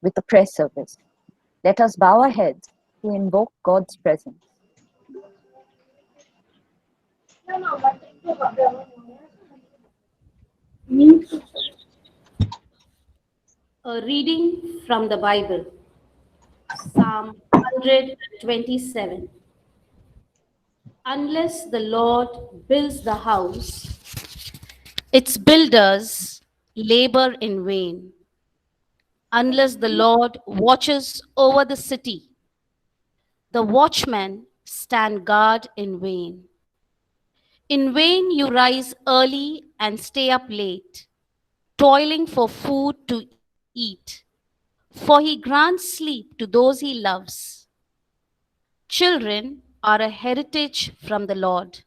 with a prayer service. Let us bow our heads to invoke God's presence. A reading from the Bible, Psalm 127. Unless the Lord builds the house, its builders labor in vain. Unless the Lord watches over the city, the watchmen stand guard in vain. In vain you rise early and stay up late, toiling for food to eat, for he grants sleep to those he loves. Children are a heritage from the Lord,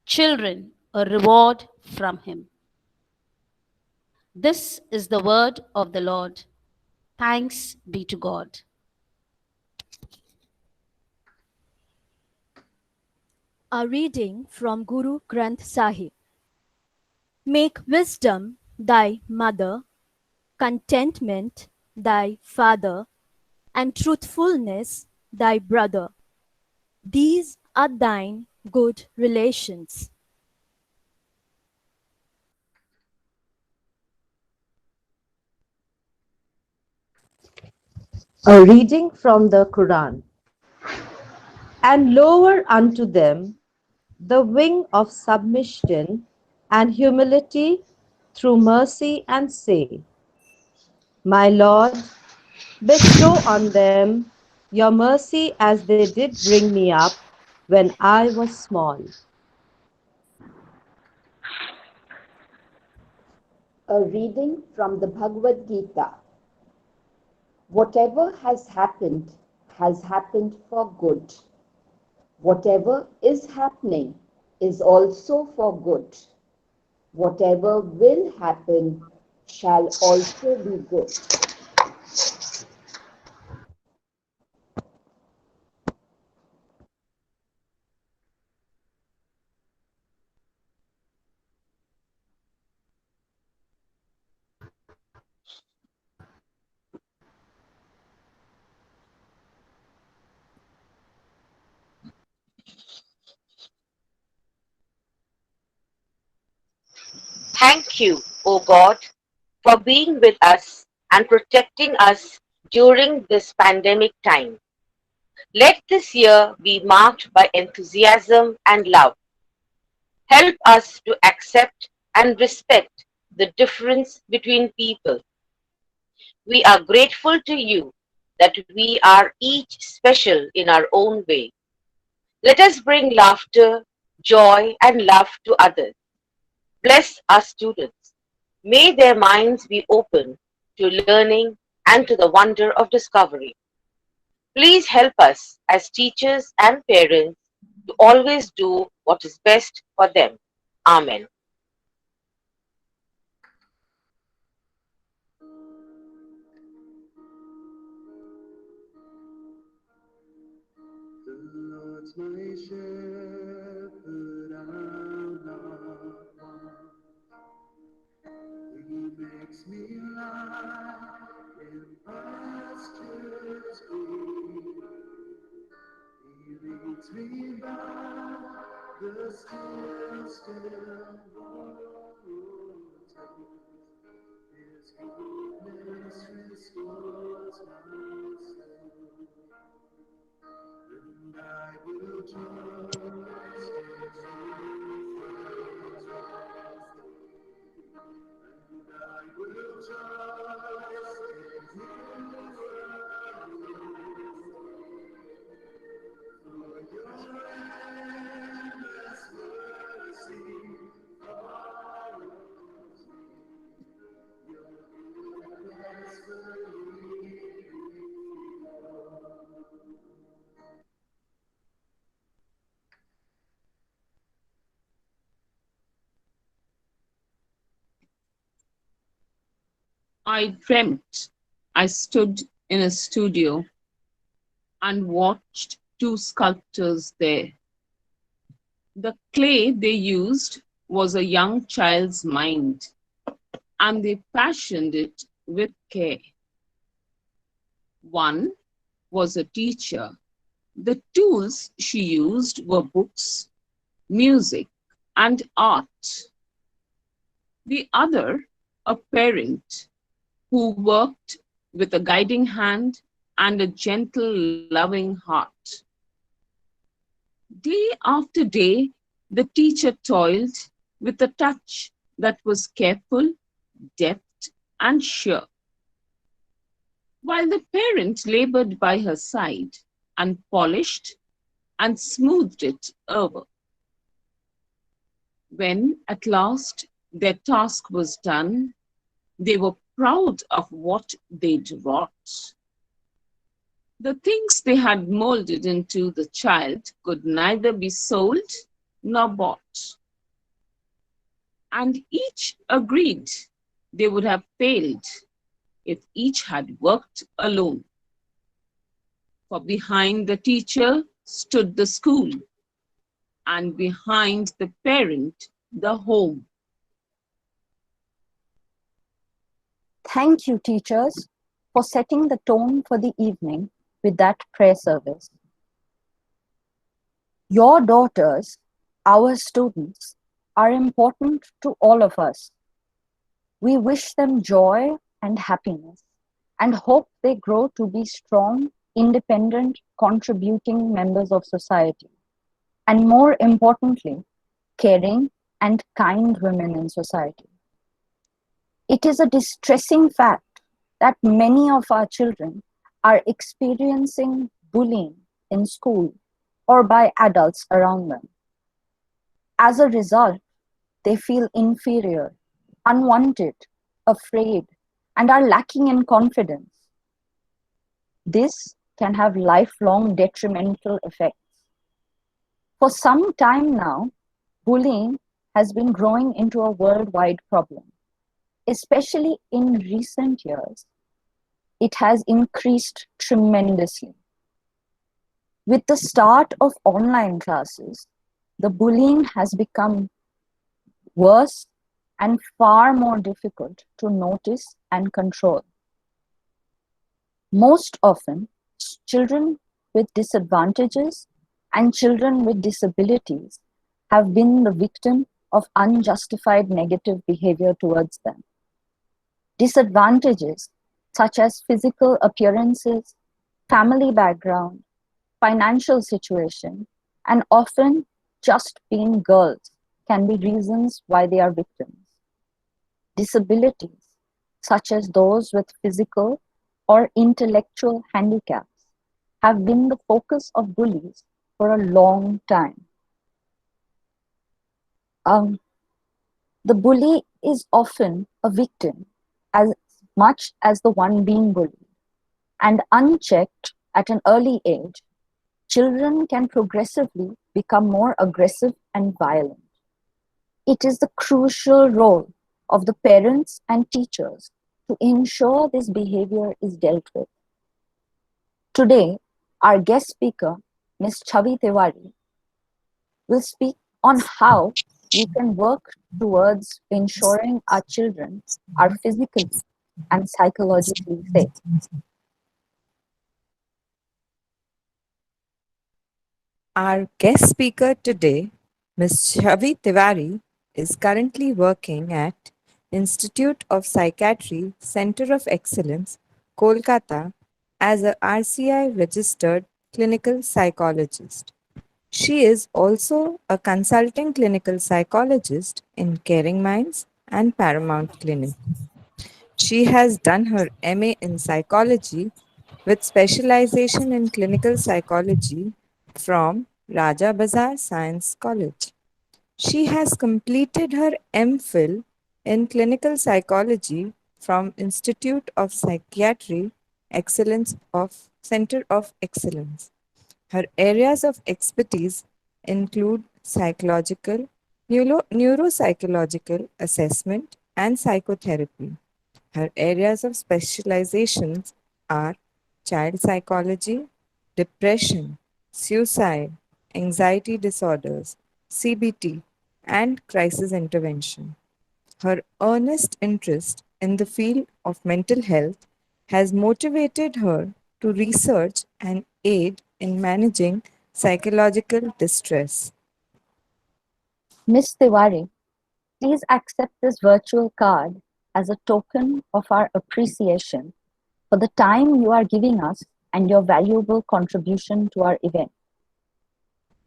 children a reward from him. This is the word of the Lord. Thanks be to God. A reading from Guru Granth Sahib. Make wisdom thy mother, contentment thy father, and truthfulness thy brother. These are thine good relations. A reading from the Quran. And lower unto them the wing of submission and humility through mercy, and say, My Lord, bestow on them your mercy as they did bring me up when I was small. A reading from the Bhagavad Gita. Whatever has happened for good. Whatever is happening is also for good. Whatever will happen shall also be good. Thank you, O God, for being with us and protecting us during this pandemic time. Let this year be marked by enthusiasm and love. Help us to accept and respect the difference between people. We are grateful to you that we are each special in our own way. Let us bring laughter, joy, and love to others. Bless our students. May their minds be open to learning and to the wonder of discovery. Please help us as teachers and parents to always do what is best for them. Amen. The Lord's my shepherd, I'll not want. He makes me lie in pastures green. He leads me by the still waters. His goodness restores my soul. And I will trust in you. And I will trust in you. For your endless mercy follows me. Your goodness will lead me on. I dreamt I stood in a studio and watched two sculptors there. The clay they used was a young child's mind, and they fashioned it with care. One was a teacher. The tools she used were books, music, and art. The other, a parent who worked with a guiding hand and a gentle, loving heart. Day after day, the teacher toiled with a touch that was careful, deft, and sure, while the parent labored by her side and polished and smoothed it over. When at last their task was done, they were proud of what they'd wrought. The things they had molded into the child could neither be sold nor bought. And each agreed they would have failed if each had worked alone. For behind the teacher stood the school, and behind the parent, the home. Thank you, teachers, for setting the tone for the evening with that prayer service. Your daughters, our students, are important to all of us. We wish them joy and happiness and hope they grow to be strong, independent, contributing members of society. And more importantly, caring and kind women in society. It is a distressing fact that many of our children are experiencing bullying in school or by adults around them. As a result, they feel inferior, unwanted, afraid, and are lacking in confidence. This can have lifelong detrimental effects. For some time now, bullying has been growing into a worldwide problem. Especially in recent years, it has increased tremendously. With the start of online classes, the bullying has become worse and far more difficult to notice and control. Most often, children with disadvantages and children with disabilities have been the victim of unjustified negative behavior towards them. Disadvantages such as physical appearances, family background, financial situation, and often just being girls can be reasons why they are victims. Disabilities such as those with physical or intellectual handicaps have been the focus of bullies for a long time. The bully is often a victim as much as the one being bullied, and unchecked at an early age, children can progressively become more aggressive and violent. It is the crucial role of the parents and teachers to ensure this behavior is dealt with. Today, our guest speaker, Ms. Chavi Tiwari, will speak on how we can work towards ensuring our children are physically and psychologically safe. Our guest speaker today, Ms. Chavi Tiwari, is currently working at Institute of Psychiatry Center of Excellence, Kolkata, as a RCI registered clinical psychologist. She is also a consulting clinical psychologist in Caring Minds and Paramount Clinic. She has done her MA in psychology with specialization in clinical psychology from Raja Bazar Science College. She has completed her MPhil in clinical psychology from Institute of Psychiatry Excellence of Center of Excellence. Her areas of expertise include psychological, neuropsychological assessment, and psychotherapy. Her areas of specializations are child psychology, depression, suicide, anxiety disorders, CBT, and crisis intervention. Her earnest interest in the field of mental health has motivated her to research and aid in managing psychological distress. Miss Tiwari, please accept this virtual card as a token of our appreciation for the time you are giving us and your valuable contribution to our event.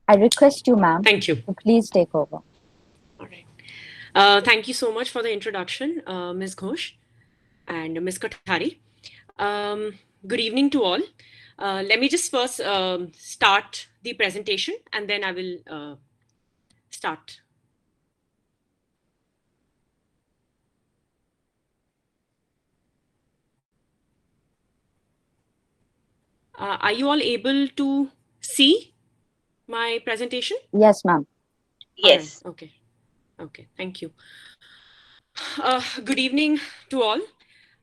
I request you, ma'am, Thank you. to please take over. All right. Thank you so much for the introduction, Ms. Ghosh and Ms. Kothari. Good evening to all. Let me just first start the presentation and then I will start. Are you all able to see my presentation? Yes, ma'am. Yes. All right. Okay. Okay. Thank you. Good evening to all.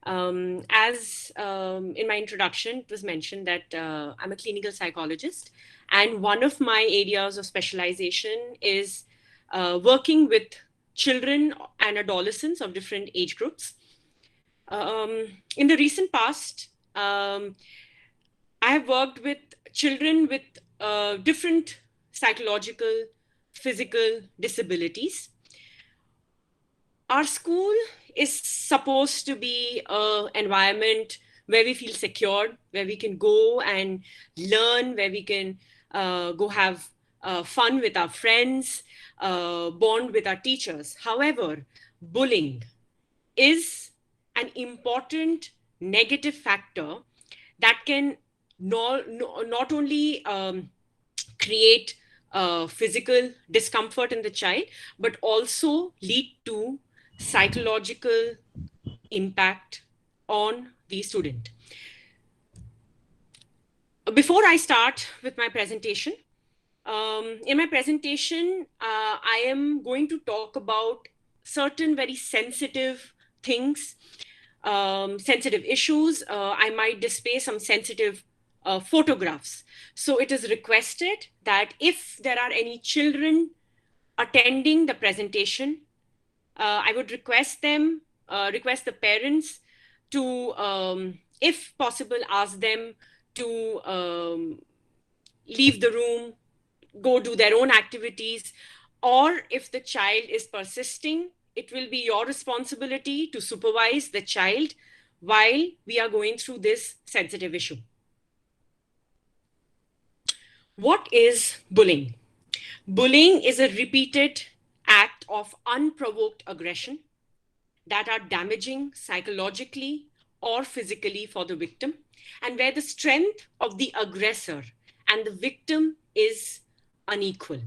As in my introduction, it was mentioned that I'm a clinical psychologist, and one of my areas of specialization is working with children and adolescents of different age groups. In the recent past, I have worked with children with different psychological, physical disabilities. Our school is supposed to be an environment where we feel secured, where we can go and learn, where we can go have fun with our friends, bond with our teachers. However, bullying is an important negative factor that can not only create physical discomfort in the child, but also lead to psychological impact on the student. Before I start with my presentation, in my presentation, I am going to talk about certain very sensitive things, sensitive issues. I might display some sensitive photographs. So it is requested that if there are any children attending the presentation, I would request them, request the parents to, if possible, ask them to leave the room, go do their own activities, or if the child is persisting, it will be your responsibility to supervise the child while we are going through this sensitive issue. What is bullying? Bullying is a repeated act of unprovoked aggression that are damaging psychologically or physically for the victim, and where the strength of the aggressor and the victim is unequal.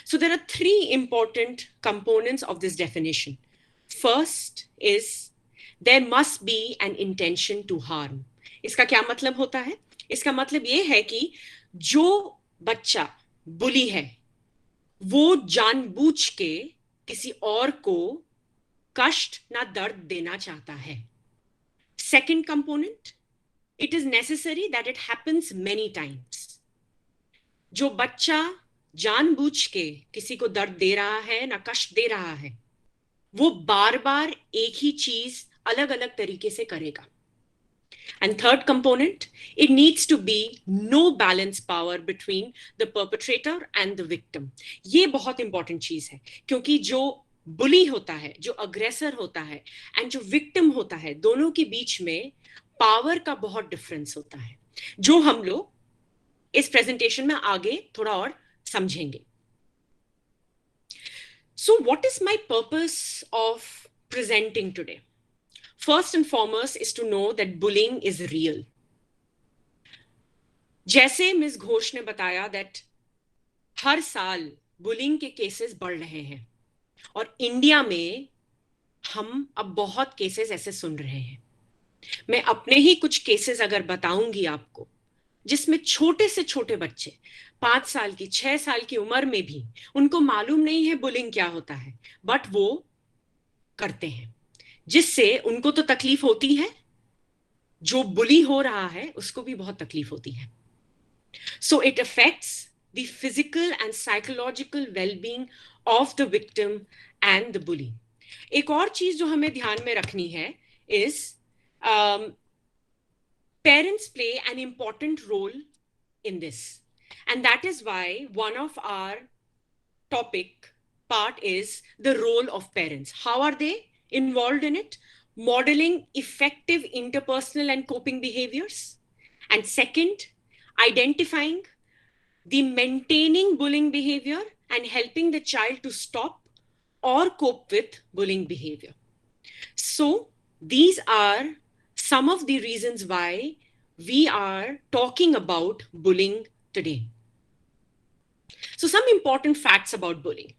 So there are three important components of this definition. First is there must be an intention to harm. इसका क्या मतलब होता है? इसका मतलब ये है कि जो बच्चा बुली है, वो जानबूझ के किसी और को कष्ट ना दर्द देना चाहता है. Second component, it is necessary that it happens many times. जो बच्चा जानबूझ के किसी को दर्द दे रहा है, ना कष्ट दे रहा है, वो बार बार एक ही चीज अलग अलग तरीके से करेगा. And third component, it needs to be no balance power between the perpetrator and the victim. ये बहुत important चीज है, क्योंकि जो बुली होता है, जो अग्रेसर होता है, एंड जो विक्टिम होता है, दोनों के बीच में पावर का बहुत डिफरेंस होता है, जो हम लोग इस प्रेजेंटेशन में आगे थोड़ा और समझेंगे. So what is my purpose of presenting today? First and foremost is to know that bullying is real. जैसे मिस घोष ने बताया that हर साल बुलिंग के केसेस बढ़ रहे हैं और इंडिया में हम अब बहुत केसेस ऐसे सुन रहे हैं. मैं अपने ही कुछ केसेस अगर बताऊंगी आपको, जिसमें छोटे से छोटे बच्चे 5 साल की 6 साल की उम्र में भी उनको मालूम नहीं है बुलिंग क्या होता है, बट वो करते हैं, जिससे उनको तो तकलीफ होती है, जो बुली हो रहा है उसको भी बहुत तकलीफ होती है. So it affects the physical and psychological well-being of the victim and the bully. एक और चीज जो हमें ध्यान में रखनी है is parents play an important role in this. And that is why one of our topic part is the role of parents. How are they involved in it? Modeling effective interpersonal and coping behaviors. And second, identifying the maintaining bullying behavior and helping the child to stop or cope with bullying behavior. So these are some of the reasons why we are talking about bullying today. So some important facts about bullying.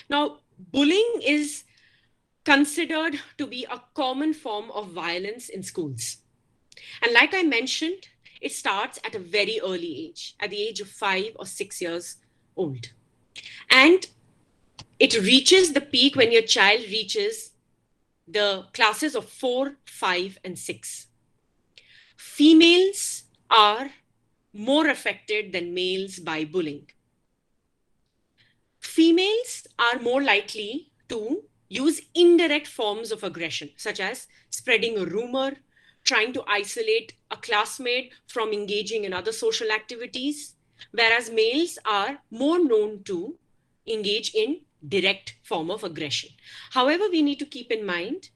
Now, bullying is considered to be a common form of violence in schools. And like I mentioned, it starts at a very early age, at the age of 5 or 6 years old. And it reaches the peak when your child reaches the classes of 4, 5, and 6. Females are more affected than males by bullying. Females are more likely to use indirect forms of aggression, such as spreading a rumor, trying to isolate a classmate from engaging in other social activities, whereas males are more known to engage in direct form of aggression. However, we need to keep in mind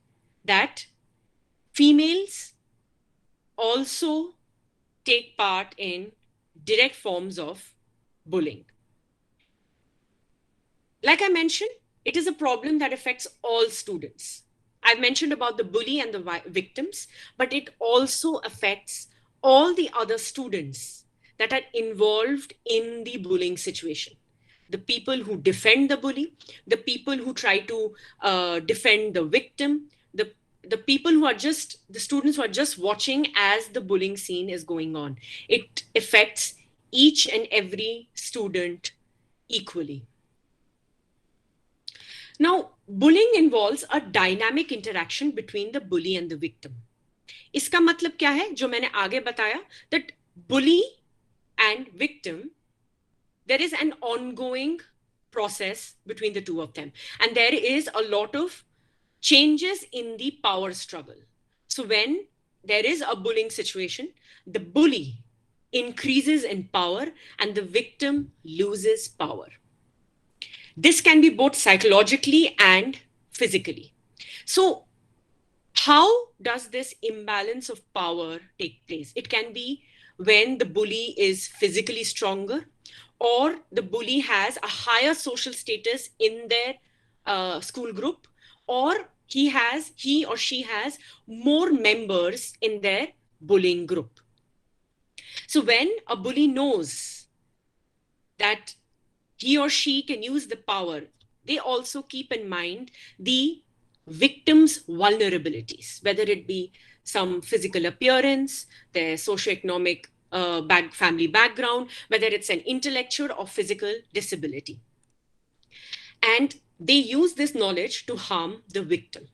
that females also take part in direct forms of bullying. Like I mentioned, it is a problem that affects all students. I've mentioned about the bully and the victims, but it also affects all the other students that are involved in the bullying situation. The people who defend the bully, the people who try to defend the victim, the people who are just, the students who are just watching as the bullying scene is going on. It affects each and every student equally. Now, bullying involves a dynamic interaction between the bully and the victim. इसका मतलब क्या है जो मैंने आगे बताया, that bully and victim, there is an ongoing process between the two of them, and there is a lot of changes in the power struggle. So when there is a bullying situation, the bully increases in power and the victim loses power. This can be both psychologically and physically. So how does this imbalance of power take place? It can be when the bully is physically stronger, or the bully has a higher social status in their school group, or he or she has more members in their bullying group. So when a bully knows that he or she can use the power, they also keep in mind the victim's vulnerabilities, whether it be some physical appearance, their socioeconomic family background, whether it's an intellectual or physical disability. And they use this knowledge to harm the victim.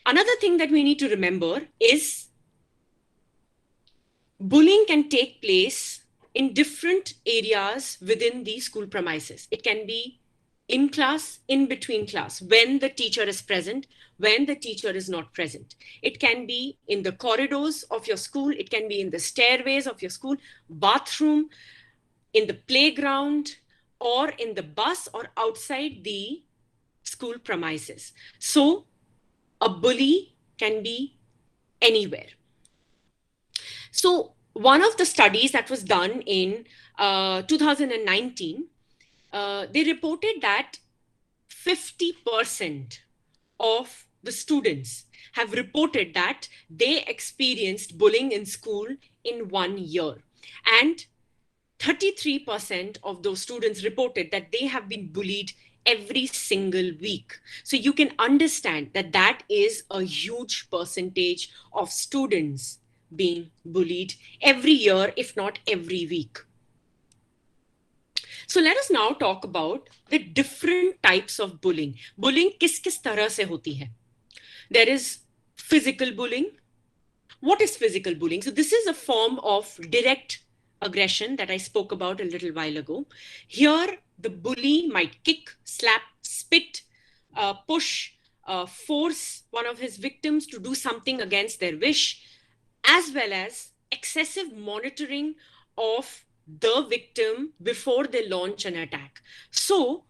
Another thing that we need to remember is bullying can take place in different areas within the school premises. It can be in class, in between class, when the teacher is present, when the teacher is not present. It can be in the corridors of your school. It can be in the stairways of your school, bathroom, in the playground, or in the bus, or outside the school premises. So a bully can be anywhere. So one of the studies that was done in 2019, they reported that 50% of the students have reported that they experienced bullying in school in 1 year. And 33% of those students reported that they have been bullied every single week. So you can understand that that is a huge percentage of students being bullied every year, if not every week. So let us now talk about the different types of bullying. Bullying किस तरह से होती है? There is physical bullying. What is physical bullying? So this is a form of direct aggression that I spoke about a little while ago. Here, the bully might kick, slap, spit, push, force one of his victims to do something against their wish. as well as excessive monitoring of the victim before they launch an attack. So,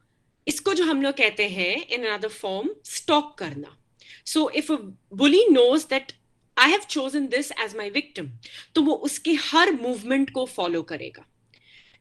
इसको जो हम लोग कहते हैं in another form, stalk करना. So, if a bully knows that I have chosen this as my victim, तो वो उसके हर movement को follow करेगा.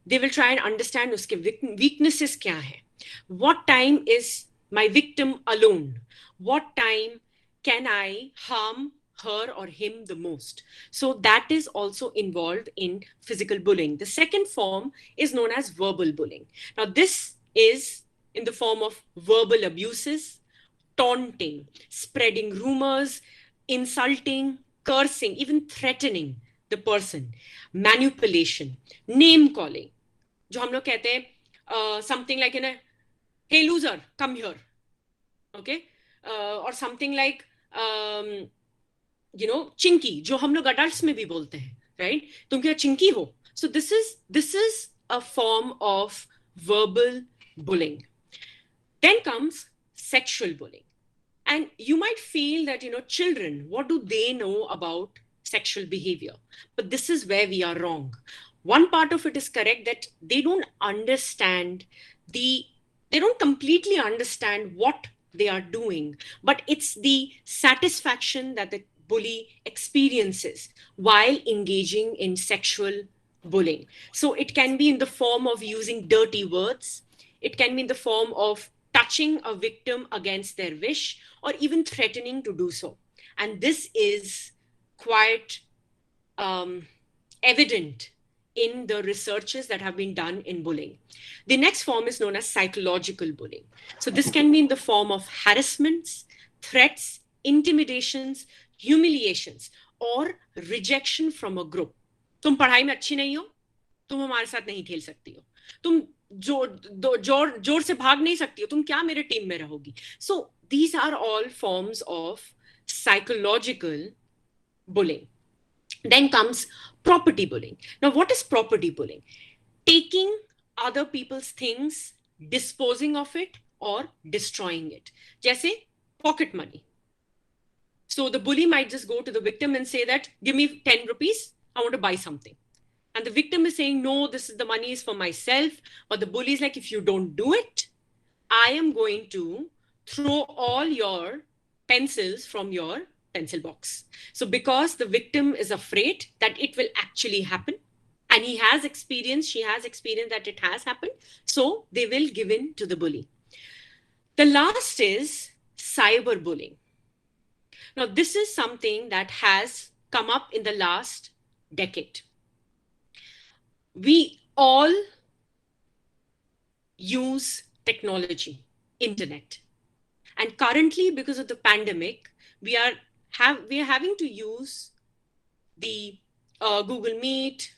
They will try and understand उसके weaknesses क्या है. What time is my victim alone? What time can I harm her or him the most? So that is also involved in physical bullying. The second form is known as verbal bullying. Now this is in the form of verbal abuses, taunting, spreading rumors, insulting, cursing, even threatening the person, manipulation, name calling. जो हम लोग कहते हैं something like, hey loser, come here, okay, or something like chinky, जो हम लोग adults में भी बोलते हैं, right? तुम क्या चिंकी हो? So this is a form of verbal bullying. Then comes sexual bullying. And you might feel that, children, what do they know about sexual behavior? But this is where we are wrong. One part of it is correct, that they don't completely understand what they are doing, but it's the satisfaction that the bully experiences while engaging in sexual bullying. So it can be in the form of using dirty words. It can be in the form of touching a victim against their wish, or even threatening to do so. And this is quite evident in the researches that have been done in bullying. The next form is known as psychological bullying. So this can be in the form of harassments, threats, intimidations, humiliations, or rejection from a group. तुम पढ़ाई में अच्छी नहीं हो, तुम हमारे साथ नहीं खेल सकती हो, तुम जोर से भाग नहीं सकती हो, तुम क्या मेरे टीम में रहोगी. So these are all forms of psychological bullying. Then comes property bullying. Now, what is property bullying? Taking other people's things, disposing of it, or destroying it. जैसे pocket money. So the bully might just go to the victim and say that, give me 10 rupees, I want to buy something. And the victim is saying, no, the money is for myself. But the bully is like, if you don't do it, I am going to throw all your pencils from your pencil box. So because the victim is afraid that it will actually happen, and she has experience that it has happened, so they will give in to the bully. The last is cyberbullying. Now, this is something that has come up in the last decade. We all use technology, internet. And currently, because of the pandemic, we are having to use the Google Meet,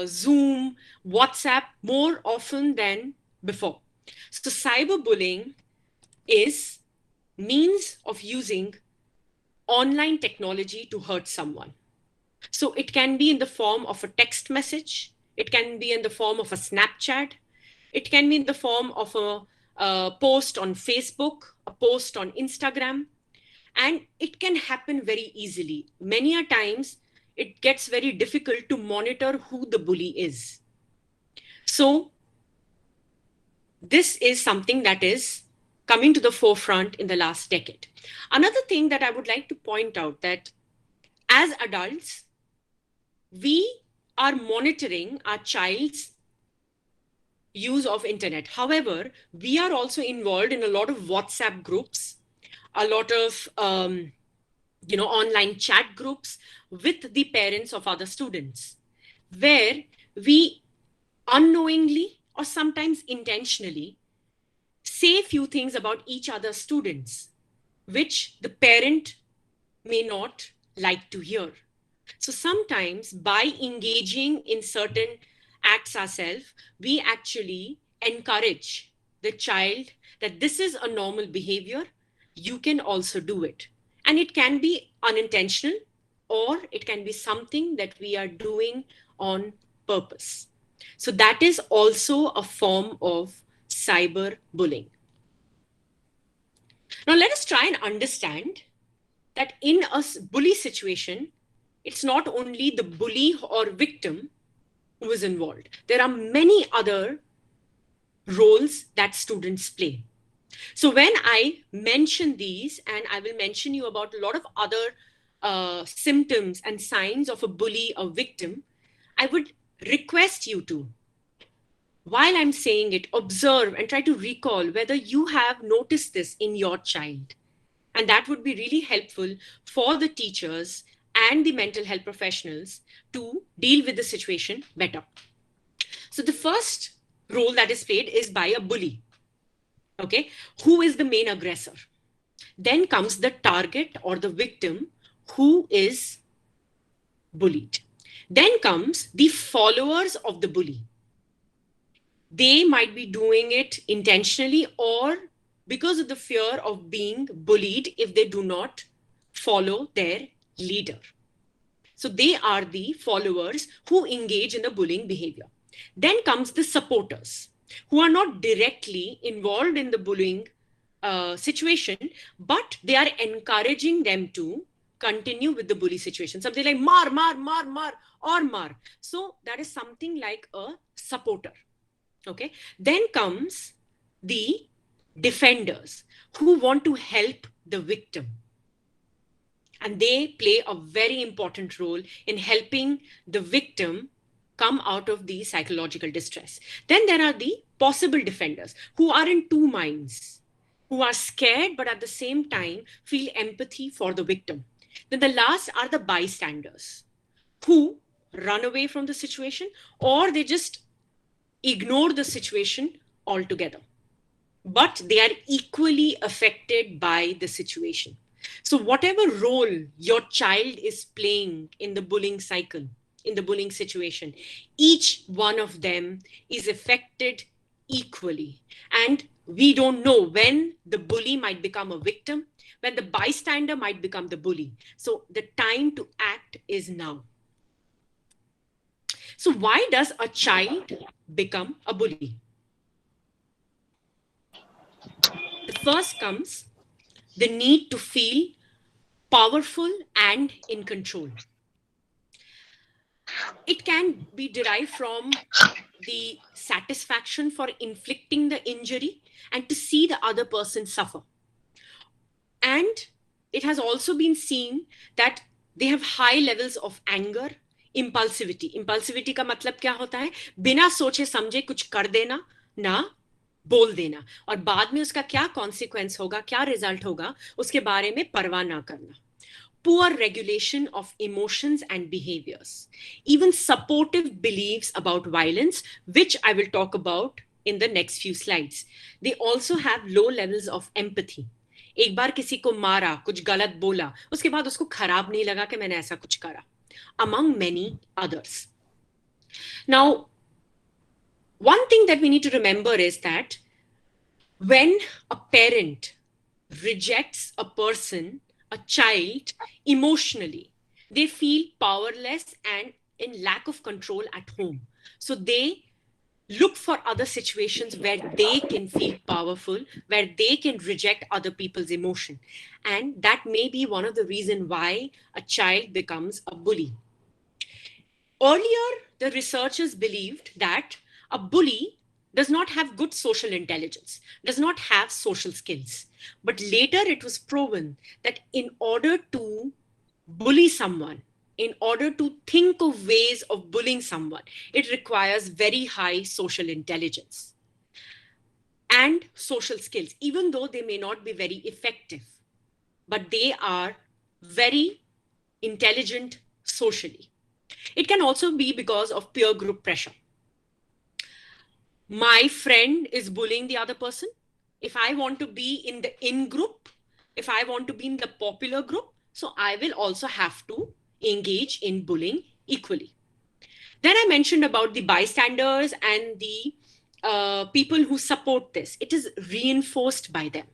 Zoom, WhatsApp more often than before. So cyberbullying is means of using online technology to hurt someone. So it can be in the form of a text message. It can be in the form of a Snapchat. It can be in the form of a post on Facebook, a post on Instagram. And it can happen very easily. Many a times, it gets very difficult to monitor who the bully is. So this is something that is coming to the forefront in the last decade. Another thing that I would like to point out, that as adults, we are monitoring our child's use of internet. However, we are also involved in a lot of WhatsApp groups, a lot of online chat groups with the parents of other students, where we unknowingly or sometimes intentionally say a few things about each other's students, which the parent may not like to hear. So sometimes by engaging in certain acts ourselves, we actually encourage the child that this is a normal behavior, you can also do it. And it can be unintentional, or it can be something that we are doing on purpose. So that is also a form of cyberbullying. Now let us try and understand that in a bully situation, it's not only the bully or victim who is involved. There are many other roles that students play. So when I mention these, and I will mention you about a lot of other symptoms and signs of a bully or victim, I would request you to, while I'm saying it, observe and try to recall whether you have noticed this in your child. And that would be really helpful for the teachers and the mental health professionals to deal with the situation better. So the first role that is played is by a bully. Okay, who is the main aggressor? Then comes the target or the victim who is bullied. Then comes the followers of the bully. They might be doing it intentionally or because of the fear of being bullied if they do not follow their leader. So they are the followers who engage in the bullying behavior. Then comes the supporters who are not directly involved in the bullying situation, but they are encouraging them to continue with the bully situation. Something like mar, mar, mar, mar, or mar. So that is something like a supporter. Okay. Then comes the defenders who want to help the victim. And they play a very important role in helping the victim come out of the psychological distress. Then there are the possible defenders who are in two minds, who are scared, but at the same time feel empathy for the victim. Then the last are the bystanders who run away from the situation or they just ignore the situation altogether. But they are equally affected by the situation. So whatever role your child is playing in the bullying cycle, in the bullying situation, each one of them is affected equally. And we don't know when the bully might become a victim, when the bystander might become the bully. So the time to act is now. So why does a child become a bully? The first comes the need to feel powerful and in control. It can be derived from the satisfaction for inflicting the injury and to see the other person suffer. And it has also been seen that they have high levels of anger, impulsivity. Impulsivity का मतलब क्या होता है? बिना सोचे समझे कुछ कर देना, ना बोल देना, और बाद में उसका क्या consequence होगा, क्या result होगा, उसके बारे में परवाह ना करना. Poor regulation of emotions and behaviors, even supportive beliefs about violence, which I will talk about in the next few slides. They also have low levels of empathy. एक बार किसी को मारा, कुछ गलत बोला, उसके बाद उसको खराब नहीं लगा कि मैंने ऐसा कुछ करा, among many others. Now, one thing that we need to remember is that when a parent rejects a person, a child, emotionally, they feel powerless and in lack of control at home. So they look for other situations where they can feel powerful, where they can reject other people's emotion. And that may be one of the reasons why a child becomes a bully. Earlier, the researchers believed that a bully does not have good social intelligence, does not have social skills. But later it was proven that in order to bully someone, in order to think of ways of bullying someone, it requires very high social intelligence and social skills, even though they may not be very effective, but they are very intelligent socially. It can also be because of peer group pressure. My friend is bullying the other person. If I want to be in the in group, if I want to be in the popular group, so I will also have to engage in bullying equally. Then I mentioned about the bystanders and the people who support this. It is reinforced by them.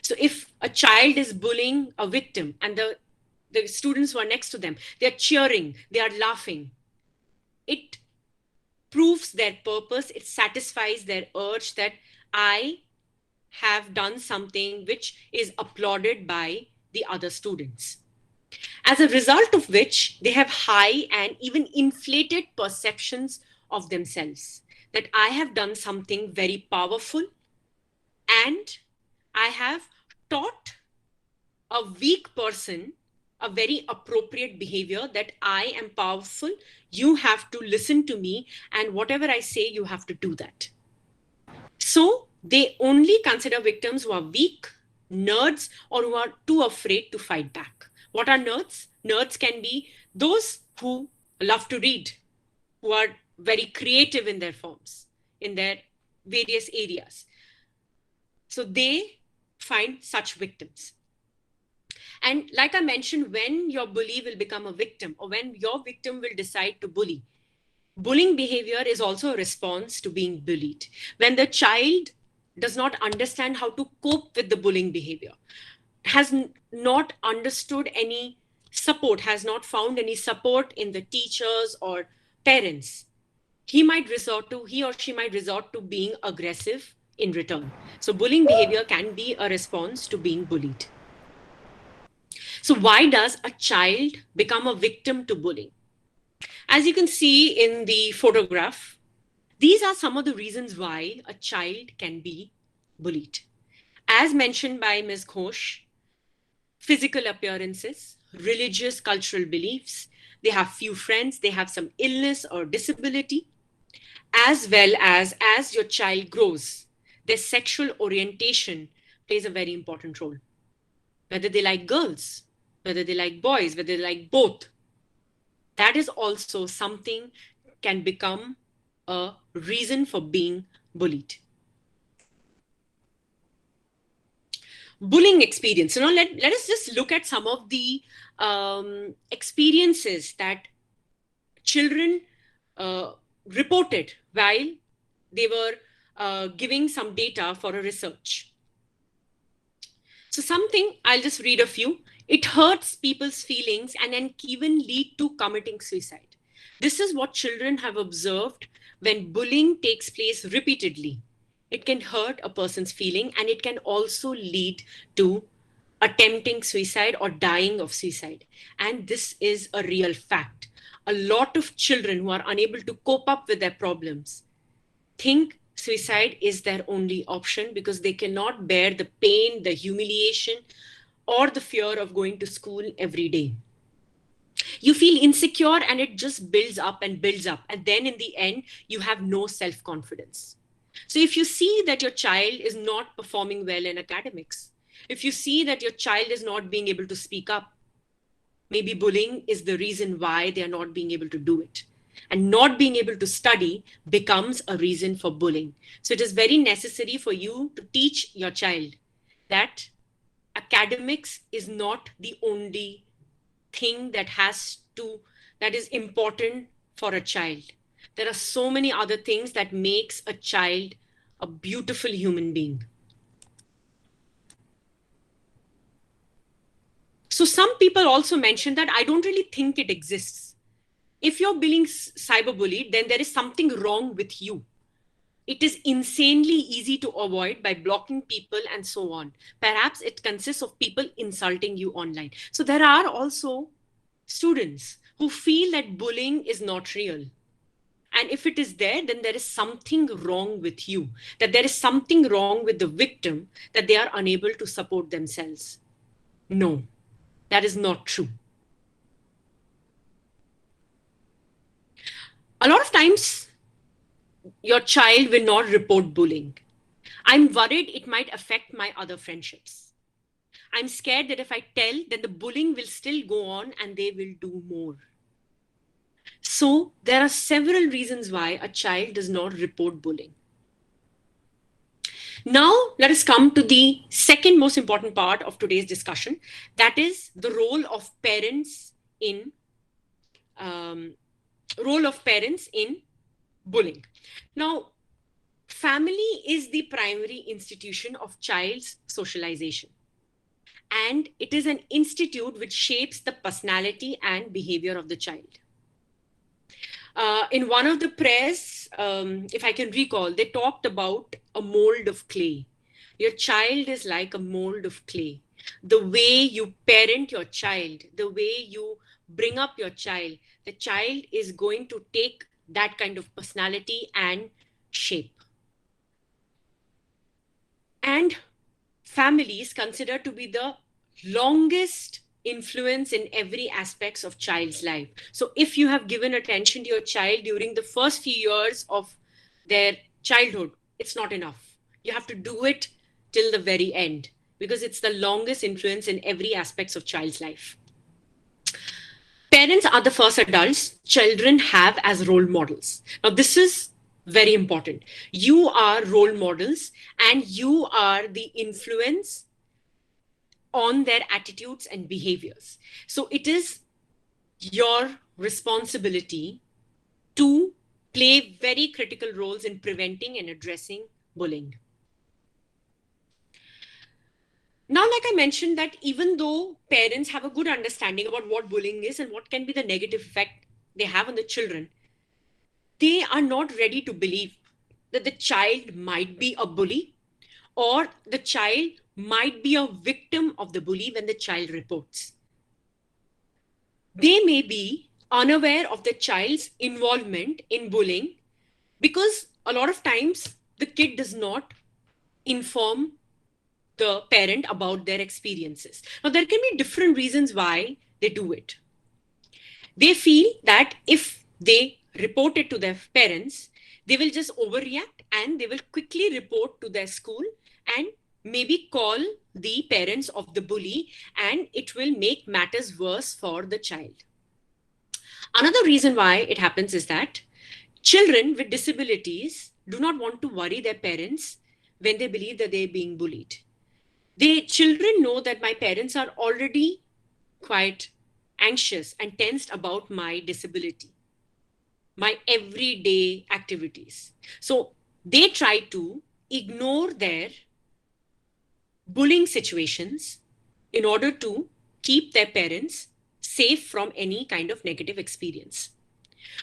So if a child is bullying a victim and the students who are next to them, they're cheering, they are laughing, it proves their purpose, it satisfies their urge that I have done something which is applauded by the other students. as a result of which they have high and even inflated perceptions of themselves, that I have done something very powerful and I have taught a weak person a very appropriate behavior, that I am powerful, you have to listen to me, and whatever I say, you have to do that. So they only consider victims who are weak, nerds, or who are too afraid to fight back. What are nerds? Nerds can be those who love to read, who are very creative in their forms, in their various areas. So they find such victims. And like I mentioned, when your bully will become a victim, or when your victim will decide to bully, bullying behavior is also a response to being bullied. When the child does not understand how to cope with the bullying behavior, has not understood any support, has not found any support in the teachers or parents, he or she might resort to being aggressive in return. So bullying behavior can be a response to being bullied. So why does a child become a victim to bullying? As you can see in the photograph, these are some of the reasons why a child can be bullied. As mentioned by Ms. Ghosh, physical appearances, religious, cultural beliefs, they have few friends, they have some illness or disability, as well as your child grows, their sexual orientation plays a very important role. Whether they like girls, whether they like boys, whether they like both, that is also something can become a reason for being bullied. Bullying experience. So now let us just look at some of the experiences that children reported while they were giving some data for a research. So something, I'll just read a few. It hurts people's feelings and can even lead to committing suicide. This is what children have observed when bullying takes place repeatedly. It can hurt a person's feeling and it can also lead to attempting suicide or dying of suicide. And this is a real fact. A lot of children who are unable to cope up with their problems think suicide is their only option because they cannot bear the pain, the humiliation, or the fear of going to school every day. You feel insecure and it just builds up and builds up. And then in the end, you have no self-confidence. So if you see that your child is not performing well in academics, if you see that your child is not being able to speak up, maybe bullying is the reason why they are not being able to do it. And not being able to study becomes a reason for bullying. So it is very necessary for you to teach your child that academics is not the only thing that is important for a child. There are so many other things that makes a child a beautiful human being. So some people also mention that I don't really think it exists. If you're being cyberbullied, then there is something wrong with you. It is insanely easy to avoid by blocking people and so on. Perhaps it consists of people insulting you online. So there are also students who feel that bullying is not real. And if it is there, then there is something wrong with you, that there is something wrong with the victim, that they are unable to support themselves. No, that is not true. A lot of times, your child will not report bullying. I'm worried it might affect my other friendships. I'm scared that if I tell, then the bullying will still go on and they will do more. So there are several reasons why a child does not report bullying. Now, let us come to the second most important part of today's discussion. That is the role of parents in bullying. Now, family is the primary institution of child's socialization. And it is an institute which shapes the personality and behavior of the child. In one of the prayers, if I can recall, they talked about a mold of clay. your child is like a mold of clay. The way you parent your child, the way you bring up your child, the child is going to take that kind of personality and shape. And families consider to be the longest influence in every aspects of child's life. So if you have given attention to your child during the first few years of their childhood, it's not enough. You have to do it till the very end, because it's the longest influence in every aspects of child's life. Parents are the first adults children have as role models. Now, this is very important. You are role models and you are the influence on their attitudes and behaviors. So it is your responsibility to play very critical roles in preventing and addressing bullying. Now, like I mentioned, that even though parents have a good understanding about what bullying is and what can be the negative effect they have on the children, they are not ready to believe that the child might be a bully or the child might be a victim of the bully when the child reports. They may be unaware of the child's involvement in bullying because a lot of times the kid does not inform the parent about their experiences. Now, there can be different reasons why they do it. They feel that if they report it to their parents, they will just overreact and they will quickly report to their school and maybe call the parents of the bully, and it will make matters worse for the child. Another reason why it happens is that children with disabilities do not want to worry their parents when they believe that they're being bullied. The children know that my parents are already quite anxious and tensed about my disability, my everyday activities. So they try to ignore their bullying situations in order to keep their parents safe from any kind of negative experience.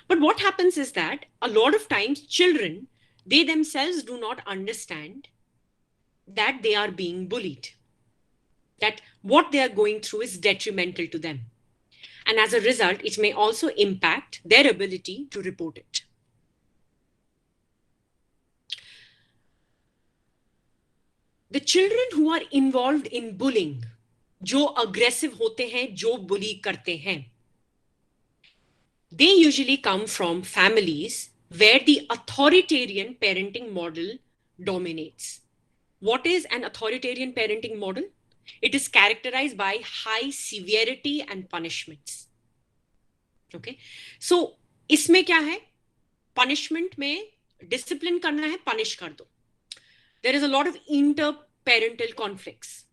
But what happens is that a lot of times children, they themselves do not understand that they are being bullied, that what they are going through is detrimental to them. And as a result, it may also impact their ability to report it. The children who are involved in bullying, जो aggressive होते हैं, जो bully करते हैं, they usually come from families where the authoritarian parenting model dominates. What is an authoritarian parenting model? It is characterized by high severity and punishments. Okay, so इसमें क्या है? Punishment में discipline करना है, punish कर दो. There is a lot of interparental conflicts.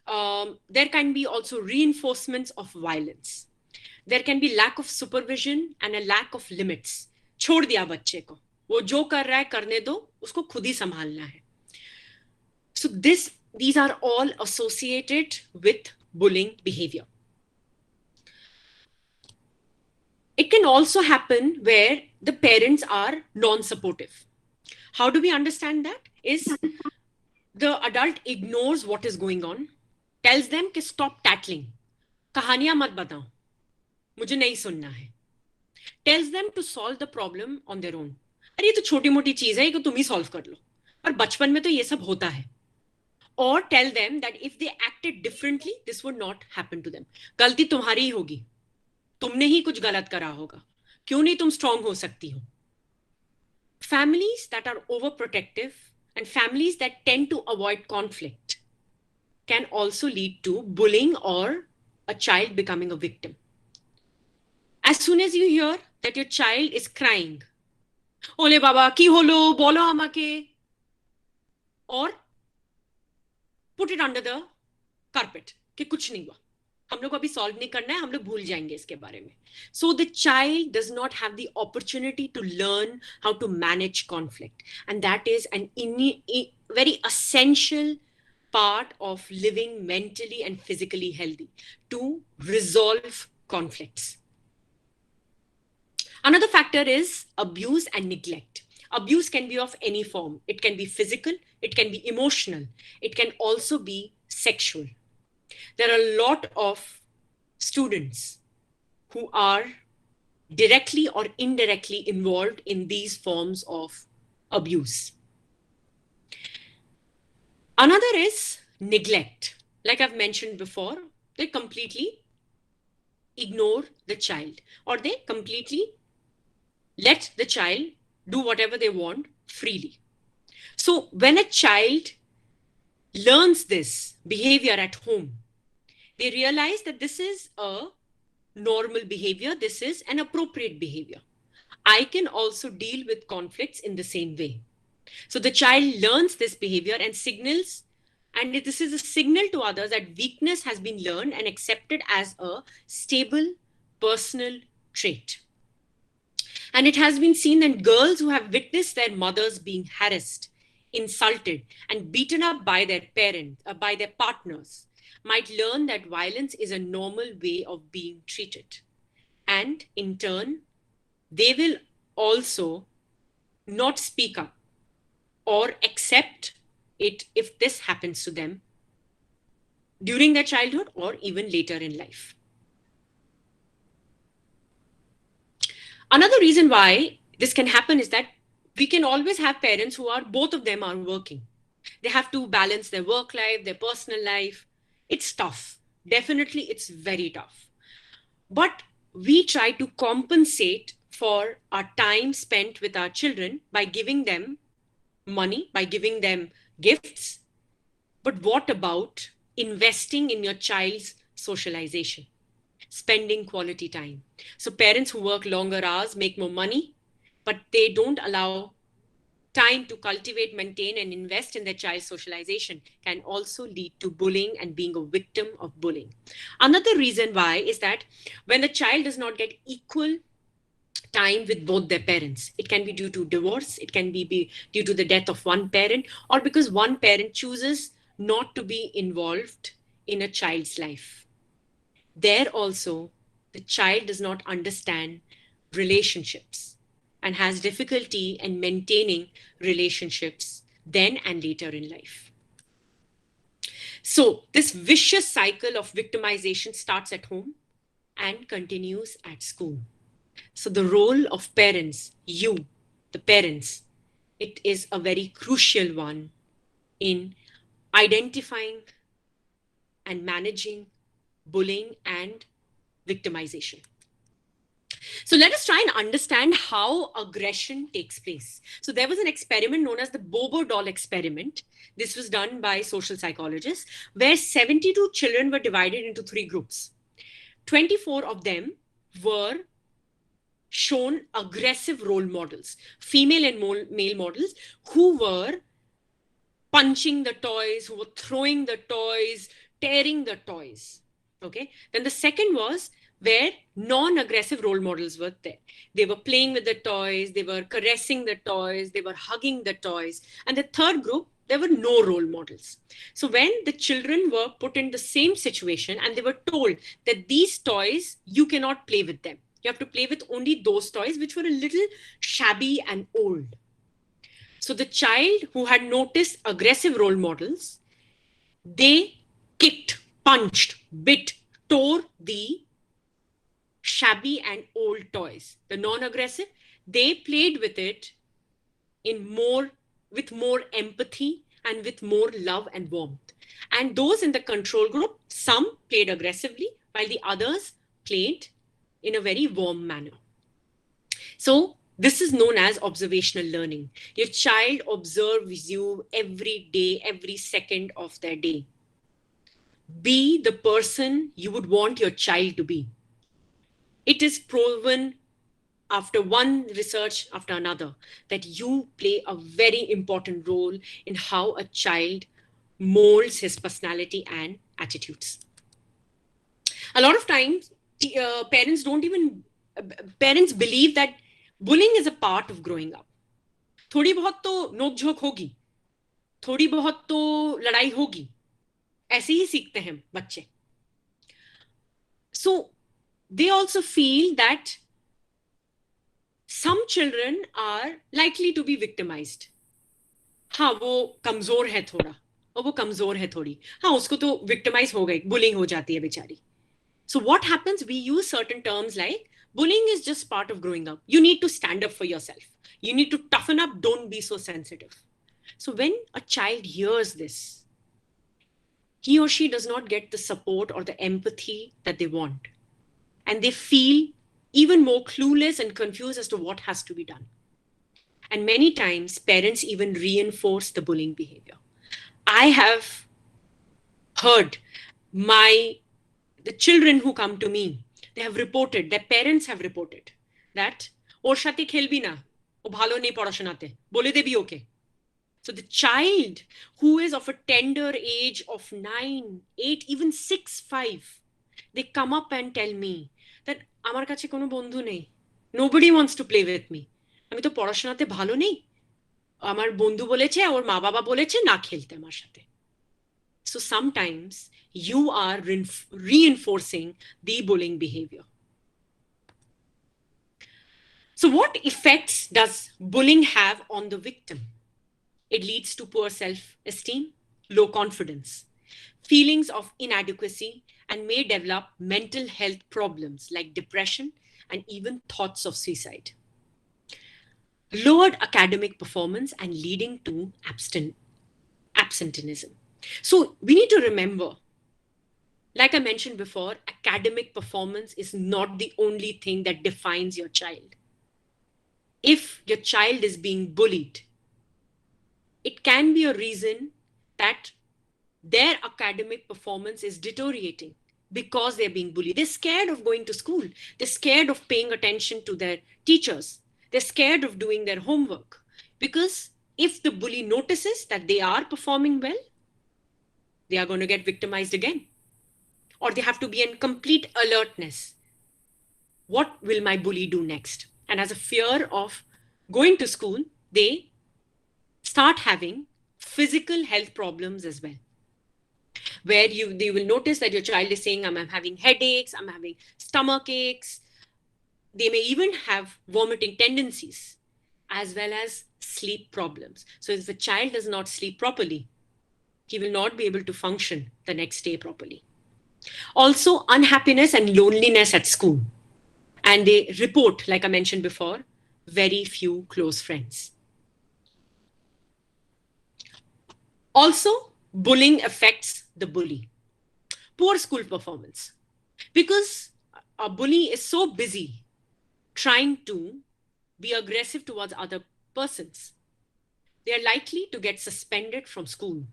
There can be also reinforcements of violence. There can be lack of supervision and a lack of limits. छोड़ दिया बच्चे को, वो जो कर रहा है करने दो, उसको खुद ही संभालना है. So these are all associated with bullying behavior. It can also happen where the parents are non-supportive. How do we understand that? Is the adult ignores what is going on, tells them to stop tattling, कहानियां मत बताओ, मुझे नहीं सुनना है, tells them to solve the problem on their own. अरे ये तो छोटी मोटी चीज है, ये तो तुम ही सॉल्व कर लो, और बचपन में तो ये सब होता है. Or tell them that if they acted differently, this would not happen to them. गलती तुम्हारी ही होगी, तुमने ही कुछ गलत करा होगा, क्यों नहीं तुम स्ट्रांग हो सकती हो. Families that are overprotective and families that tend to avoid conflict can also lead to bullying or a child becoming a victim. As soon as you hear that your child is crying, Ole baba, ki holo, bolo amake, or put it under the carpet, कि कुछ नहीं हुआ, हम लोग अभी solve नहीं करना है, हम लोग भूल जाएंगे इसके बारे में. So the child does not have the opportunity to learn how to manage conflict, and that is an very essential part of living mentally and physically healthy, to resolve conflicts. Another factor is abuse and neglect. Abuse can be of any form. It can be physical, it can be emotional, it can also be sexual. There are a lot of students who are directly or indirectly involved in these forms of abuse. Another is neglect. Like I've mentioned before, they completely ignore the child, or they completely let the child do whatever they want freely. So when a child learns this behavior at home, they realize that this is a normal behavior, this is an appropriate behavior. I can also deal with conflicts in the same way. So the child learns this behavior and signals, and this is a signal to others that weakness has been learned and accepted as a stable personal trait. And it has been seen that girls who have witnessed their mothers being harassed, insulted, and beaten up by their parents, by their partners, might learn that violence is a normal way of being treated. And in turn, they will also not speak up or accept it if this happens to them during their childhood or even later in life. Another reason why this can happen is that we can always have parents who are, both of them are working. They have to balance their work life, their personal life. It's tough. Definitely, it's very tough. But we try to compensate for our time spent with our children by giving them money, by giving them gifts. But what about investing in your child's socialization, spending quality time? So parents who work longer hours make more money, but they don't allow time to cultivate, maintain, and invest in their child's socialization can also lead to bullying and being a victim of bullying. Another reason why is that when the child does not get equal time with both their parents, it can be due to divorce, it can be due to the death of one parent, or because one parent chooses not to be involved in a child's life. There also, the child does not understand relationships and has difficulty in maintaining relationships then and later in life. So this vicious cycle of victimization starts at home and continues at school. So the role of parents, you, the parents, it is a very crucial one in identifying and managing bullying and victimization. So let us try and understand how aggression takes place. So there was an experiment known as the Bobo doll experiment. This was done by social psychologists, where 72 children were divided into 3 groups. 24 of them were shown aggressive role models, female and male models, who were punching the toys, who were throwing the toys, tearing the toys. Okay. Then the second was where non-aggressive role models were there. They were playing with the toys, they were caressing the toys, they were hugging the toys. And the third group, there were no role models. So when the children were put in the same situation and they were told that these toys, you cannot play with them. You have to play with only those toys which were a little shabby and old. So the child who had noticed aggressive role models, they kicked, punched, bit, tore the shabby and old toys. The non-aggressive, they played with it with more empathy and with more love and warmth. And those in the control group, some played aggressively while the others played in a very warm manner. So this is known as observational learning. Your child observes you every day, every second of their day. Be the person you would want your child to be. It is proven after one research after another that you play a very important role in how a child molds his personality and attitudes. A lot of times, parents believe that bullying is a part of growing up. थोड़ी बहुत तो नोक-झोंक होगी, थोड़ी बहुत तो लड़ाई होगी, ऐसे ही सीखते हैं बच्चे. So they also feel that some children are likely to be victimized. हाँ वो कमजोर है थोड़ा और वो कमजोर है थोड़ी, हाँ उसको तो विक्टिमाइज हो गई, बुलिंग हो जाती है बेचारी. So what happens, we use certain terms like bullying is just part of growing up. You need to stand up for yourself. You need to toughen up, don't be so sensitive. So when a child hears this, he or she does not get the support or the empathy that they want. And they feel even more clueless and confused as to what has to be done. And many times, parents even reinforce the bullying behavior. I have heard the children who come to me, they have reported, their parents have reported that ওর সাথে খেলবি না, ও ভালো নেই পড়াশোনাতে, বলে দেবি ওকে. So the child who is of a tender age of 9, 8, even 6, 5, they come up and tell me that আমার কাছে কোনো বন্ধু নেই. Nobody wants to play with me. আমি তো পড়াশোনাতে ভালো নেই. আমার বন্ধু বলেছে, ওর মা বাবা বলেছে না খেলতে আমার সাথে. So sometimes you are reinforcing the bullying behavior. So what effects does bullying have on the victim? It leads to poor self-esteem, low confidence, feelings of inadequacy, and may develop mental health problems like depression and even thoughts of suicide. Lowered academic performance and leading to absenteeism. So we need to remember, like I mentioned before, academic performance is not the only thing that defines your child. If your child is being bullied, it can be a reason that their academic performance is deteriorating because they're being bullied. They're scared of going to school. They're scared of paying attention to their teachers. They're scared of doing their homework. Because if the bully notices that they are performing well, they are going to get victimized again. Or they have to be in complete alertness. What will my bully do next? And as a fear of going to school, they start having physical health problems as well. Where they will notice that your child is saying, I'm having headaches, I'm having stomach aches. They may even have vomiting tendencies as well as sleep problems. So if the child does not sleep properly, he will not be able to function the next day properly. Also, unhappiness and loneliness at school. And they report, like I mentioned before, very few close friends. Also, bullying affects the bully. Poor school performance. Because a bully is so busy trying to be aggressive towards other persons, they are likely to get suspended from school.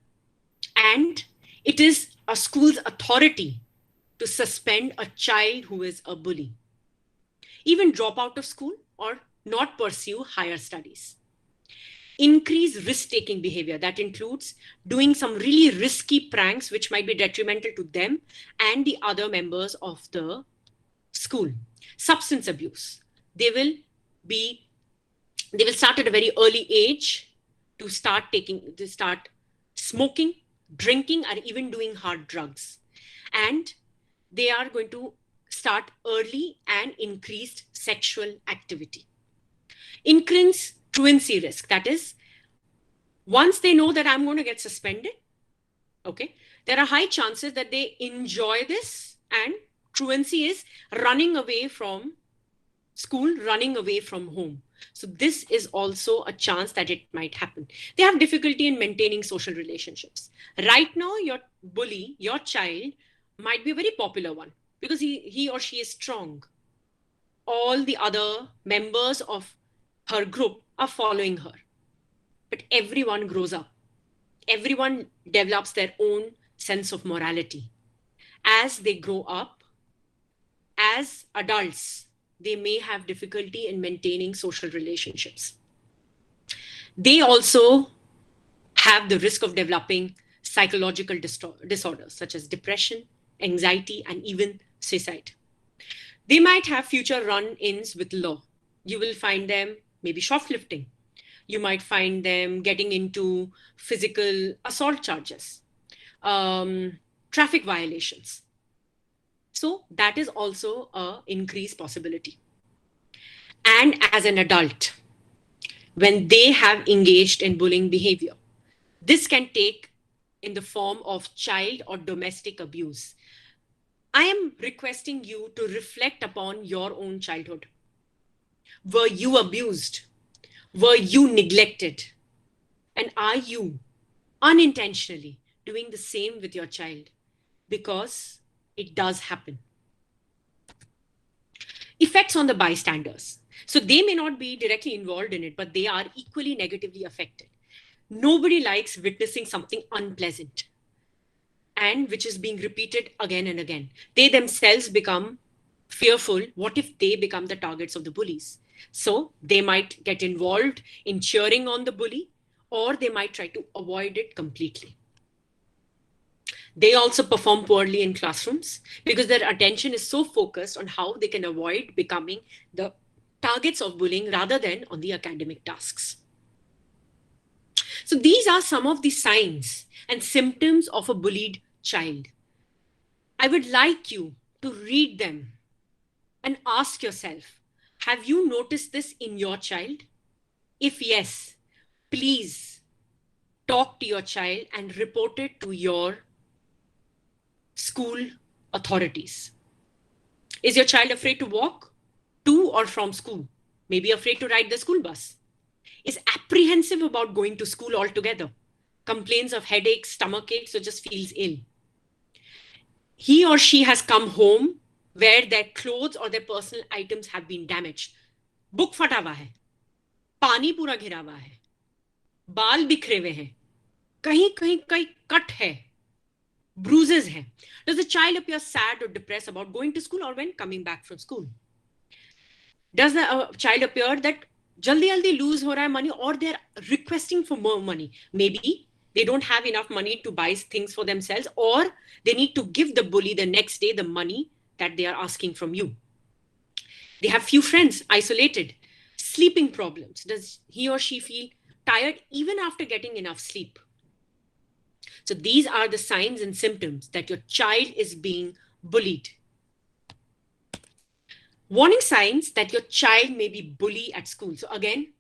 And it is a school's authority to suspend a child who is a bully. Even drop out of school or not pursue higher studies. Increase risk-taking behavior. That includes doing some really risky pranks which might be detrimental to them and the other members of the school. Substance abuse. They will start at a very early age to start smoking, drinking, or even doing hard drugs. And they are going to start early and increased sexual activity. Increase truancy risk. That is, once they know that I'm going to get suspended, okay, there are high chances that they enjoy this, and truancy is running away from school, running away from home. So this is also a chance that it might happen. They have difficulty in maintaining social relationships. Right now, your bully, your child, might be a very popular one because he or she is strong. All the other members of her group are following her. But everyone grows up. Everyone develops their own sense of morality. As they grow up, as adults, they may have difficulty in maintaining social relationships. They also have the risk of developing psychological disorders such as depression, anxiety, and even suicide. They might have future run-ins with law. You will find them maybe shoplifting. You might find them getting into physical assault charges, traffic violations. So that is also an increased possibility. and as an adult when they have engaged in bullying behavior. This can take in the form of child or domestic abuse. I am requesting you to reflect upon your own childhood. Were you abused? Were you neglected? And are you unintentionally doing the same with your child? Because it does happen. Effects on the bystanders. So they may not be directly involved in it, but they are equally negatively affected. Nobody likes witnessing something unpleasant and which is being repeated again and again. They themselves become fearful. What if they become the targets of the bullies? So they might get involved in cheering on the bully, or they might try to avoid it completely. They also perform poorly in classrooms because their attention is so focused on how they can avoid becoming the targets of bullying rather than on the academic tasks. So these are some of the signs and symptoms of a bullied child. I would like you to read them and ask yourself, have you noticed this in your child? If yes, please talk to your child and report it to your school authorities. Is your child afraid to walk to or from school? Maybe afraid to ride the school bus? Is apprehensive about going to school altogether? Complains of headaches, stomach aches, or just feels ill? He or she has come home where their clothes or their personal items have been damaged. Book फटा हुआ है, पानी पूरा घिरा हुआ है, बाल बिखरे हुए हैं, कहीं कहीं कहीं कट है, bruises हैं. Does the child appear sad or depressed about going to school or when coming back from school? Does the child appear that jaldi jaldi lose ho raha hai money, or they're requesting for more money? Maybe they don't have enough money to buy things for themselves, or they need to give the bully the next day the money that they are asking from you. They have few friends, isolated, sleeping problems. Does he or she feel tired even after getting enough sleep? So these are the signs and symptoms that your child is being bullied. Warning signs that your child may be bullied at school. So again,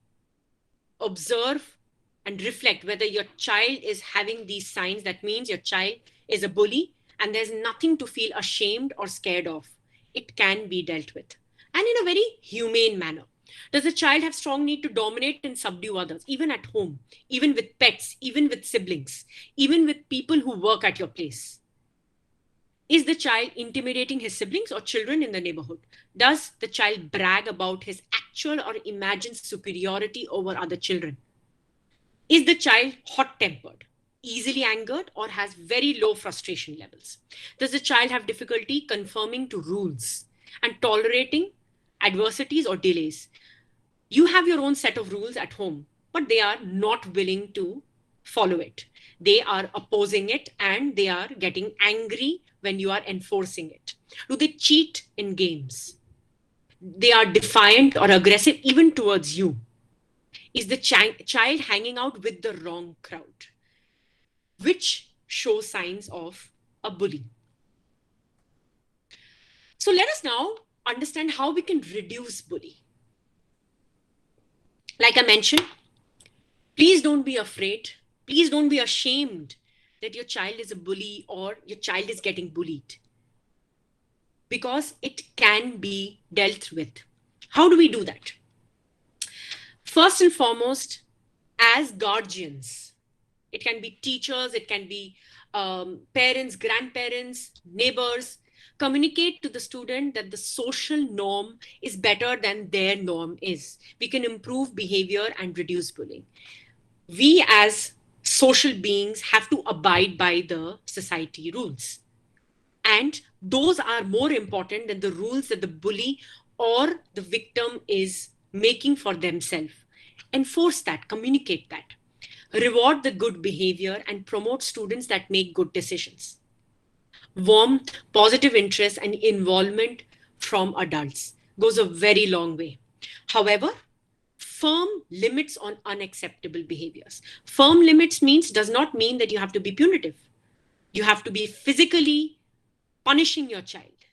observe and reflect whether your child is having these signs. That means your child is a bully and there's nothing to feel ashamed or scared of. It can be dealt with, and in a very humane manner. Does the child have strong need to dominate and subdue others, even at home, even with pets, even with siblings, even with people who work at your place? Is the child intimidating his siblings or children in the neighborhood? Does the child brag about his actual or imagined superiority over other children? Is the child hot-tempered, easily angered, or has very low frustration levels? Does the child have difficulty conforming to rules and tolerating adversities or delays? You have your own set of rules at home, but they are not willing to follow it. They are opposing it and they are getting angry when you are enforcing it. Do they cheat in games? They are defiant or aggressive even towards you. Is the child hanging out with the wrong crowd? Which show signs of a bully. So let us now understand how we can reduce bullying. Like I mentioned, please don't be afraid. Please don't be ashamed that your child is a bully or your child is getting bullied, because it can be dealt with. How do we do that? First and foremost, as guardians, it can be teachers, it can be parents, grandparents, neighbors, communicate to the student that the social norm is better than their norm is. We can improve behavior and reduce bullying. We as social beings have to abide by the society rules. And those are more important than the rules that the bully or the victim is making for themselves. Enforce that, communicate that. Reward the good behavior and promote students that make good decisions. Warmth, positive interest, and involvement from adults goes a very long way. However, firm limits on unacceptable behaviors. Firm limits does not mean that you have to be punitive. You have to be physically punishing your child,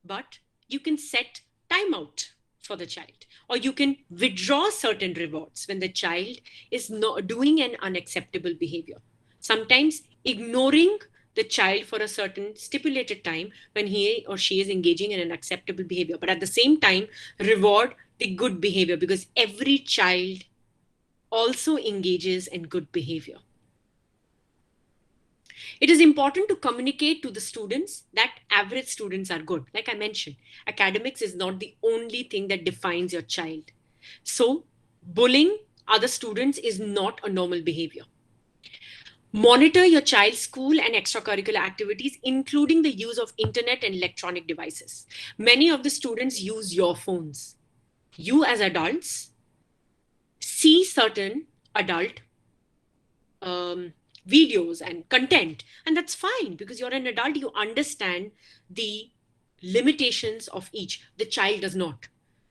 but you can set time out for the child, or you can withdraw certain rewards when the child is not doing an unacceptable behavior. Sometimes ignoring the child for a certain stipulated time when he or she is engaging in an acceptable behavior, but at the same time reward the good behavior, because every child also engages in good behavior. It is important to communicate to the students that average students are good. Like I mentioned, academics is not the only thing that defines your child. So bullying other students is not a normal behavior. Monitor your child's school and extracurricular activities, including the use of internet and electronic devices. Many of the students use your phones. You as adults see certain adult videos and content, and that's fine because you're an adult, you understand the limitations of each. The child does not.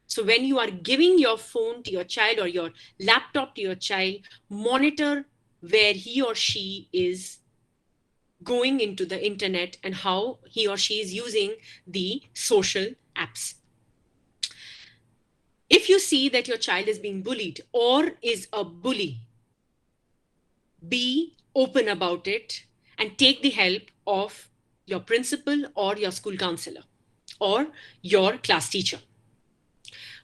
So when you are giving your phone to your child or your laptop to your child, monitor where he or she is going into the internet and how he or she is using the social apps. If you see that your child is being bullied or is a bully, be open about it and take the help of your principal or your school counselor or your class teacher.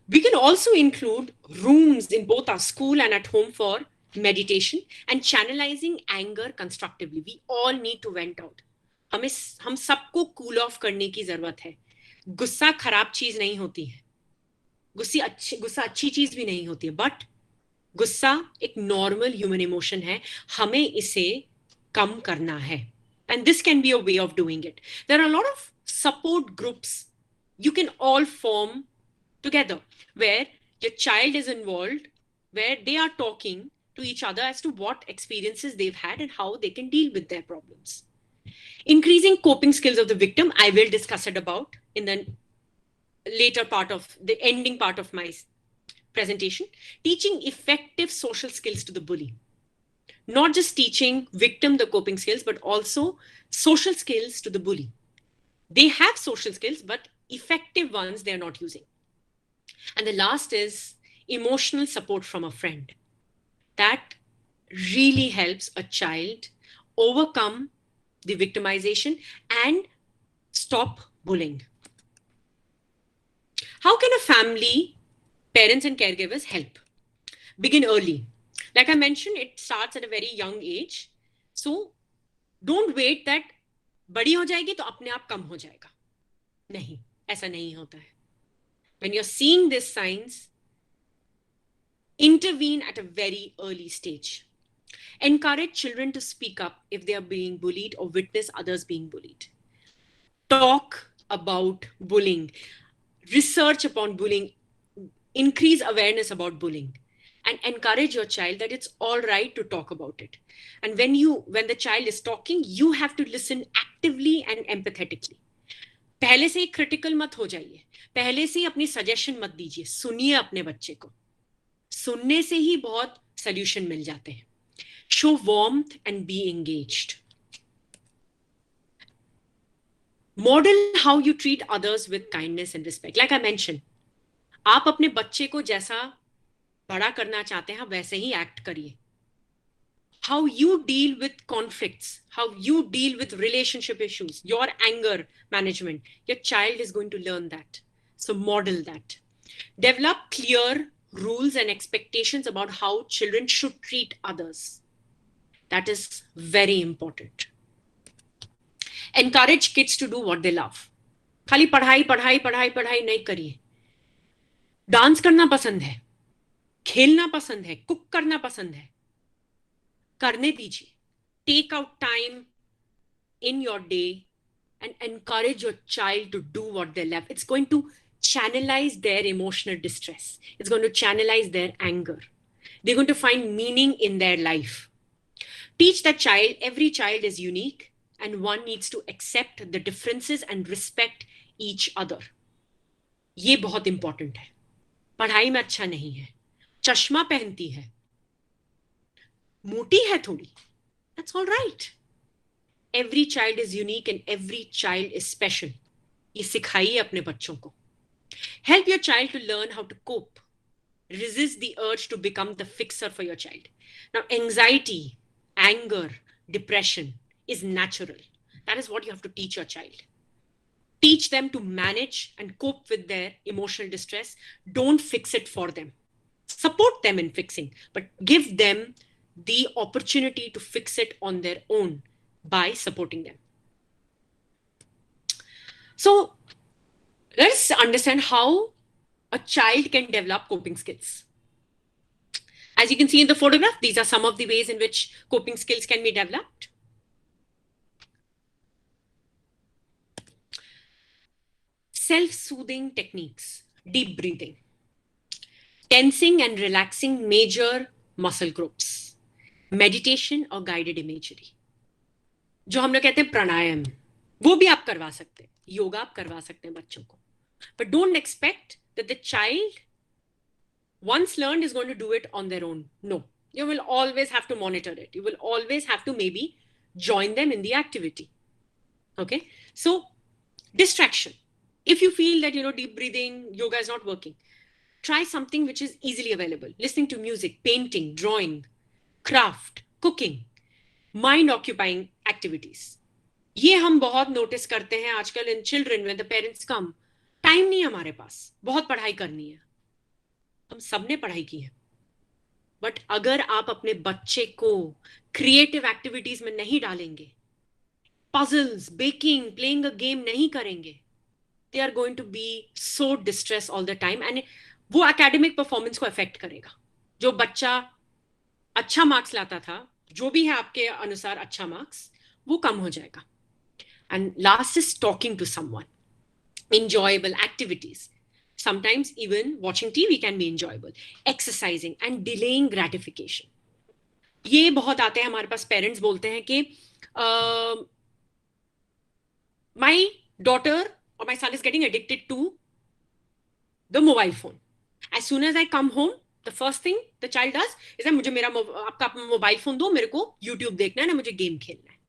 We can also include rooms in both our school and at home for meditation and channelizing anger constructively. We all need to vent out. हम सबको cool off करने की जरूरत है. गुस्सा खराब चीज नहीं होती है. गुस्सा अच्छी चीज भी नहीं होती है, बट गुस्सा एक नॉर्मल ह्यूमन इमोशन है. हमें इसे कम करना है. And this can be a way of doing it. There are a lot of support groups you can all form together where your child is involved, where they are talking to each other as to what experiences they've had and how they can deal with their problems. Increasing coping skills of the victim, I will discuss it about in the later part of the ending part of my presentation. Teaching effective social skills to the bully. Not just teaching victim the coping skills, but also social skills to the bully. They have social skills, but effective ones they are not using. And the last is emotional support from a friend. That really helps a child overcome the victimization and stop bullying. How can a family, parents and caregivers help? Begin early. Like I mentioned, it starts at a very young age. So don't wait that बड़ी हो जाएगी तो अपने आप कम हो जाएगा. नहीं, ऐसा नहीं होता है. When you're seeing these signs, intervene at a very early stage. Encourage children to speak up if they are being bullied or witness others being bullied. Talk about bullying. Research upon bullying. Increase awareness about bullying. And encourage your child that it's all right to talk about it. And when the child is talking, you have to listen actively and empathetically. पहले से ही critical मत हो जाइए. पहले से ही अपनी suggestion मत दीजिए. सुनिए अपने बच्चे को. सुनने से ही बहुत solution मिल जाते हैं. Show warmth and be engaged. Model how you treat others with kindness and respect. Like I mentioned, आप अपने बच्चे को जैसा बड़ा करना चाहते हैं वैसे ही एक्ट करिए. How you deal with conflicts, how you deal with relationship issues, your anger management, your child is going to learn that. So model that. Develop clear rules and expectations about how children should treat others. That is very important. Encourage kids to do what they love. खाली पढ़ाई पढ़ाई पढ़ाई पढ़ाई नहीं करिए. Dance करना पसंद है, खेलना पसंद है, कुक करना पसंद है, करने दीजिए. Take out time in your day and encourage your child to do what they love. It's going to channelize their emotional distress. It's going to channelize their anger. They're going to find meaning in their life. Teach that child, every child is unique and one needs to accept the differences and respect each other. ये बहुत important है. पढ़ाई में अच्छा नहीं है, चश्मा पहनती है, मोटी है थोड़ी, that's all right. Every child is unique and every child is special. ये सिखाइए अपने बच्चों को. Help your child to learn how to cope Resist the urge to become the fixer for your child. Now, anxiety, anger, depression is natural. That is what you have to teach your child. Teach them to manage and cope with their emotional distress. Don't fix it for them. Support them in fixing, but give them the opportunity to fix it on their own by supporting them. So let's understand how a child can develop coping skills. As you can see in the photograph, these are some of the ways in which coping skills can be developed. Self-soothing techniques, deep breathing, tensing and relaxing major muscle groups, meditation और guided imagery. जो हम लोग कहते हैं प्राणायाम, वो भी आप करवा सकते हैं, योगा आप करवा सकते हैं बच्चों को. But don't expect that the child, once learned, is going to do it on their own. No, you will always have to monitor it. You will always have to maybe join them in the activity. Okay, so distraction. If you feel that, deep breathing, yoga is not working, try something which is easily available. Listening to music, painting, drawing, craft, cooking, mind occupying activities. ये हम बहुत notice करते हैं आजकल in children when the parents come. Time नहीं है हमारे पास, बहुत पढ़ाई करनी है. हम सबने पढ़ाई की है, बट अगर आप अपने बच्चे को क्रिएटिव एक्टिविटीज में नहीं डालेंगे, puzzles, baking, playing a game नहीं करेंगे, they are going to be so distressed all the time and वो एकेडमिक परफॉर्मेंस को अफेक्ट करेगा. जो बच्चा अच्छा मार्क्स लाता था, जो भी है आपके अनुसार अच्छा मार्क्स, वो कम हो जाएगा. And last is talking to someone, enjoyable activities. Sometimes even watching TV can be enjoyable. Exercising and delaying gratification. ये बहुत आते हैं हमारे पास. पेरेंट्स बोलते हैं कि my daughter or my son is getting addicted to the mobile phone. As soon as I come home, the first thing the child does is that मुझे मेरा आपका मोबाइल फोन दो, मेरे को YouTube देखना है ना, मुझे गेम खेलना है.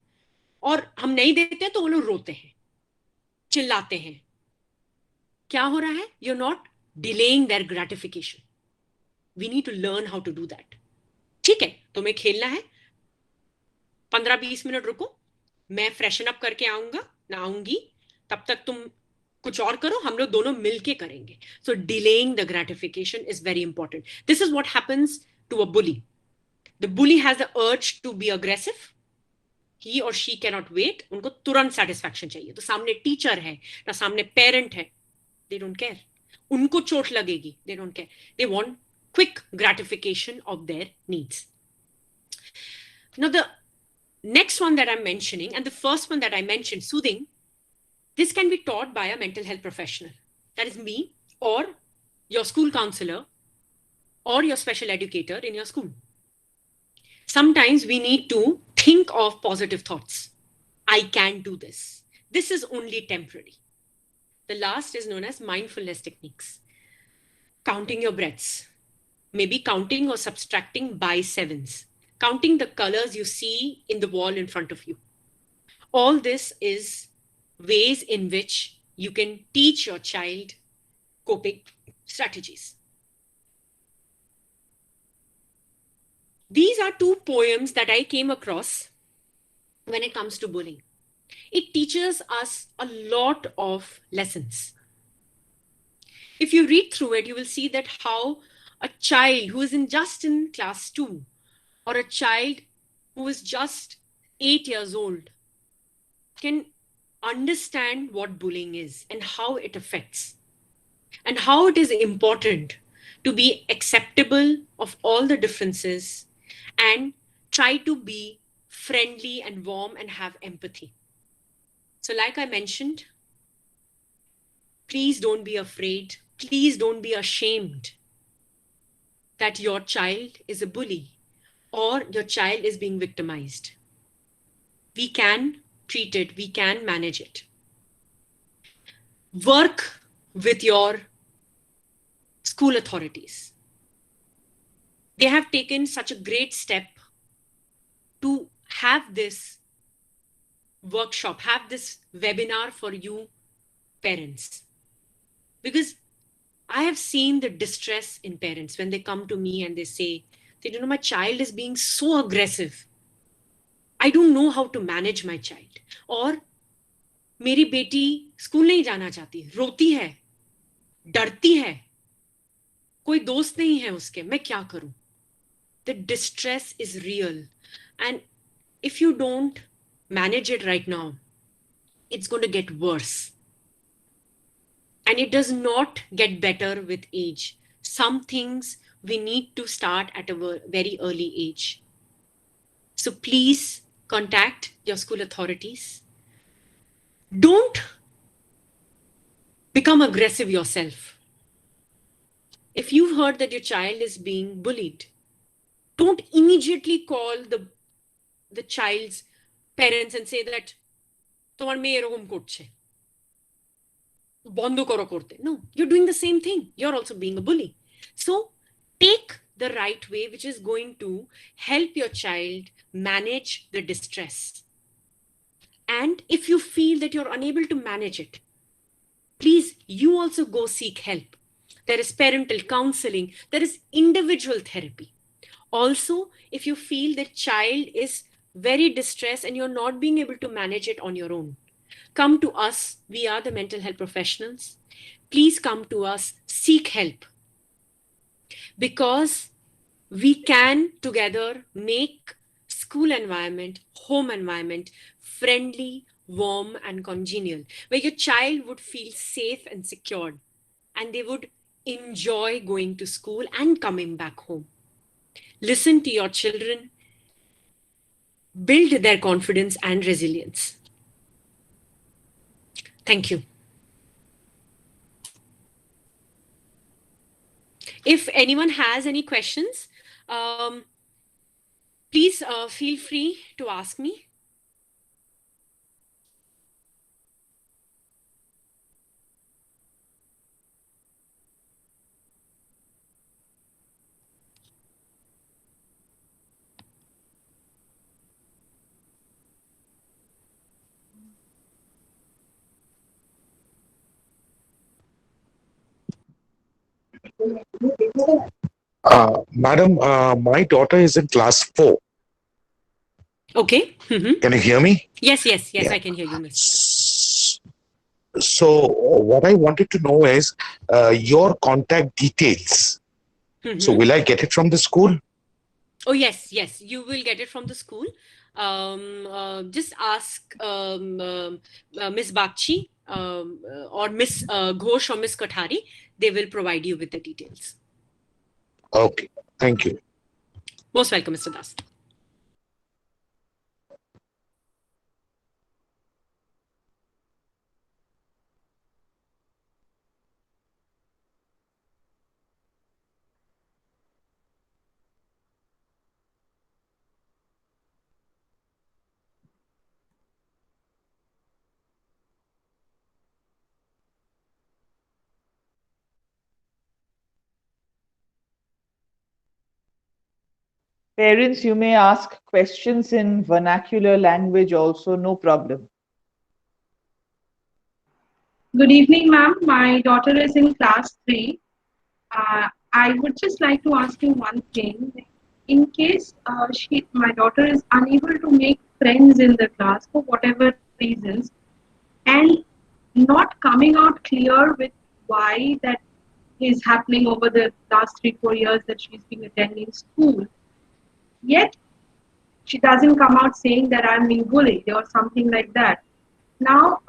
और हम नहीं देते तो वो लोग रोते हैं, चिल्लाते हैं. क्या हो रहा है? You're not delaying their gratification. We need to learn how to do that. ठीक है, तुम्हें खेलना है, 15-20 मिनट रुको, मैं फ्रेशन अप करके आऊंगा ना आऊंगी, तब तक तुम कुछ और करो, हम लोग दोनों मिलके करेंगे. So delaying the gratification is very important. This is what happens to a bully. The bully has the urge to be aggressive. He or she cannot wait. उनको तुरंत satisfaction चाहिए. तो सामने टीचर है ना सामने पेरेंट है, they don't care. उनको चोट लगेगी, they don't care. They want quick gratification of their needs. Now the next one that I'm mentioning, and the first one that I mentioned, soothing, this can be taught by a mental health professional. That is me or your school counselor or your special educator in your school. Sometimes we need to think of positive thoughts. I can do this. This is only temporary. The last is known as mindfulness techniques. Counting your breaths, maybe counting or subtracting by sevens, counting the colors you see in the wall in front of you. All this is ways in which you can teach your child coping strategies. These are two poems that I came across when it comes to bullying. It teaches us a lot of lessons. If you read through it, you will see that how a child who is just in class 2 or a child who is just 8 years old can understand what bullying is and how it affects and how it is important to be acceptable of all the differences and try to be friendly and warm and have empathy. So like I mentioned, please don't be afraid. Please don't be ashamed that your child is a bully or your child is being victimized. We can treat it. We can manage it. Work with your school authorities. They have taken such a great step to have this workshop, have this webinar for you parents. Because I have seen the distress in parents when they come to me and they say, my child is being so aggressive. I don't know how to manage my child. Or मेरी बेटी school नहीं जाना चाहती, रोती है, डरती है, कोई दोस्त नहीं है उसके, मैं क्या करूं? The distress is real. And if you don't manage it right now, it's going to get worse. And it does not get better with age. Some things we need to start at a very early age. So please contact your school authorities. Don't become aggressive yourself. If you've heard that your child is being bullied, don't immediately call the child's parents and say that তোমার মেয়ে এরকম করছে, বন্ধ করো করতে. No, you're doing the same thing. You're also being a bully. So take the right way, which is going to help your child manage the distress. And if you feel that you're unable to manage it, please, you also go seek help. There is parental counseling. There is individual therapy. Also, if you feel that child is very distressed and you're not being able to manage it on your own, come to us. We are the mental health professionals. Please come to us, seek help. Because we can together make school environment, home environment, friendly, warm, and congenial, where your child would feel safe and secured, and they would enjoy going to school and coming back home. Listen to your children, build their confidence and resilience. Thank you. If anyone has any questions, please feel free to ask me. Madam, my daughter is in class 4. Okay. Mm-hmm. Can you hear me? Yes, Yeah. I can hear you, Mr. So what I wanted to know is your contact details. Mm-hmm. So will I get it from the school? Oh, yes, you will get it from the school. Just ask Miss Bakchi or Miss Ghosh or Miss Kothari. They will provide you with the details. Okay, thank you. Most welcome, Mr. Das. Parents, you may ask questions in vernacular language also, no problem. Good evening, ma'am. My daughter is in class 3. I would just like to ask you one thing. In case my daughter is unable to make friends in the class for whatever reasons, and not coming out clear with why that is happening over the last 3-4 years that she's been attending school, yet she doesn't come out saying that I'm being bullied or something like that. Now,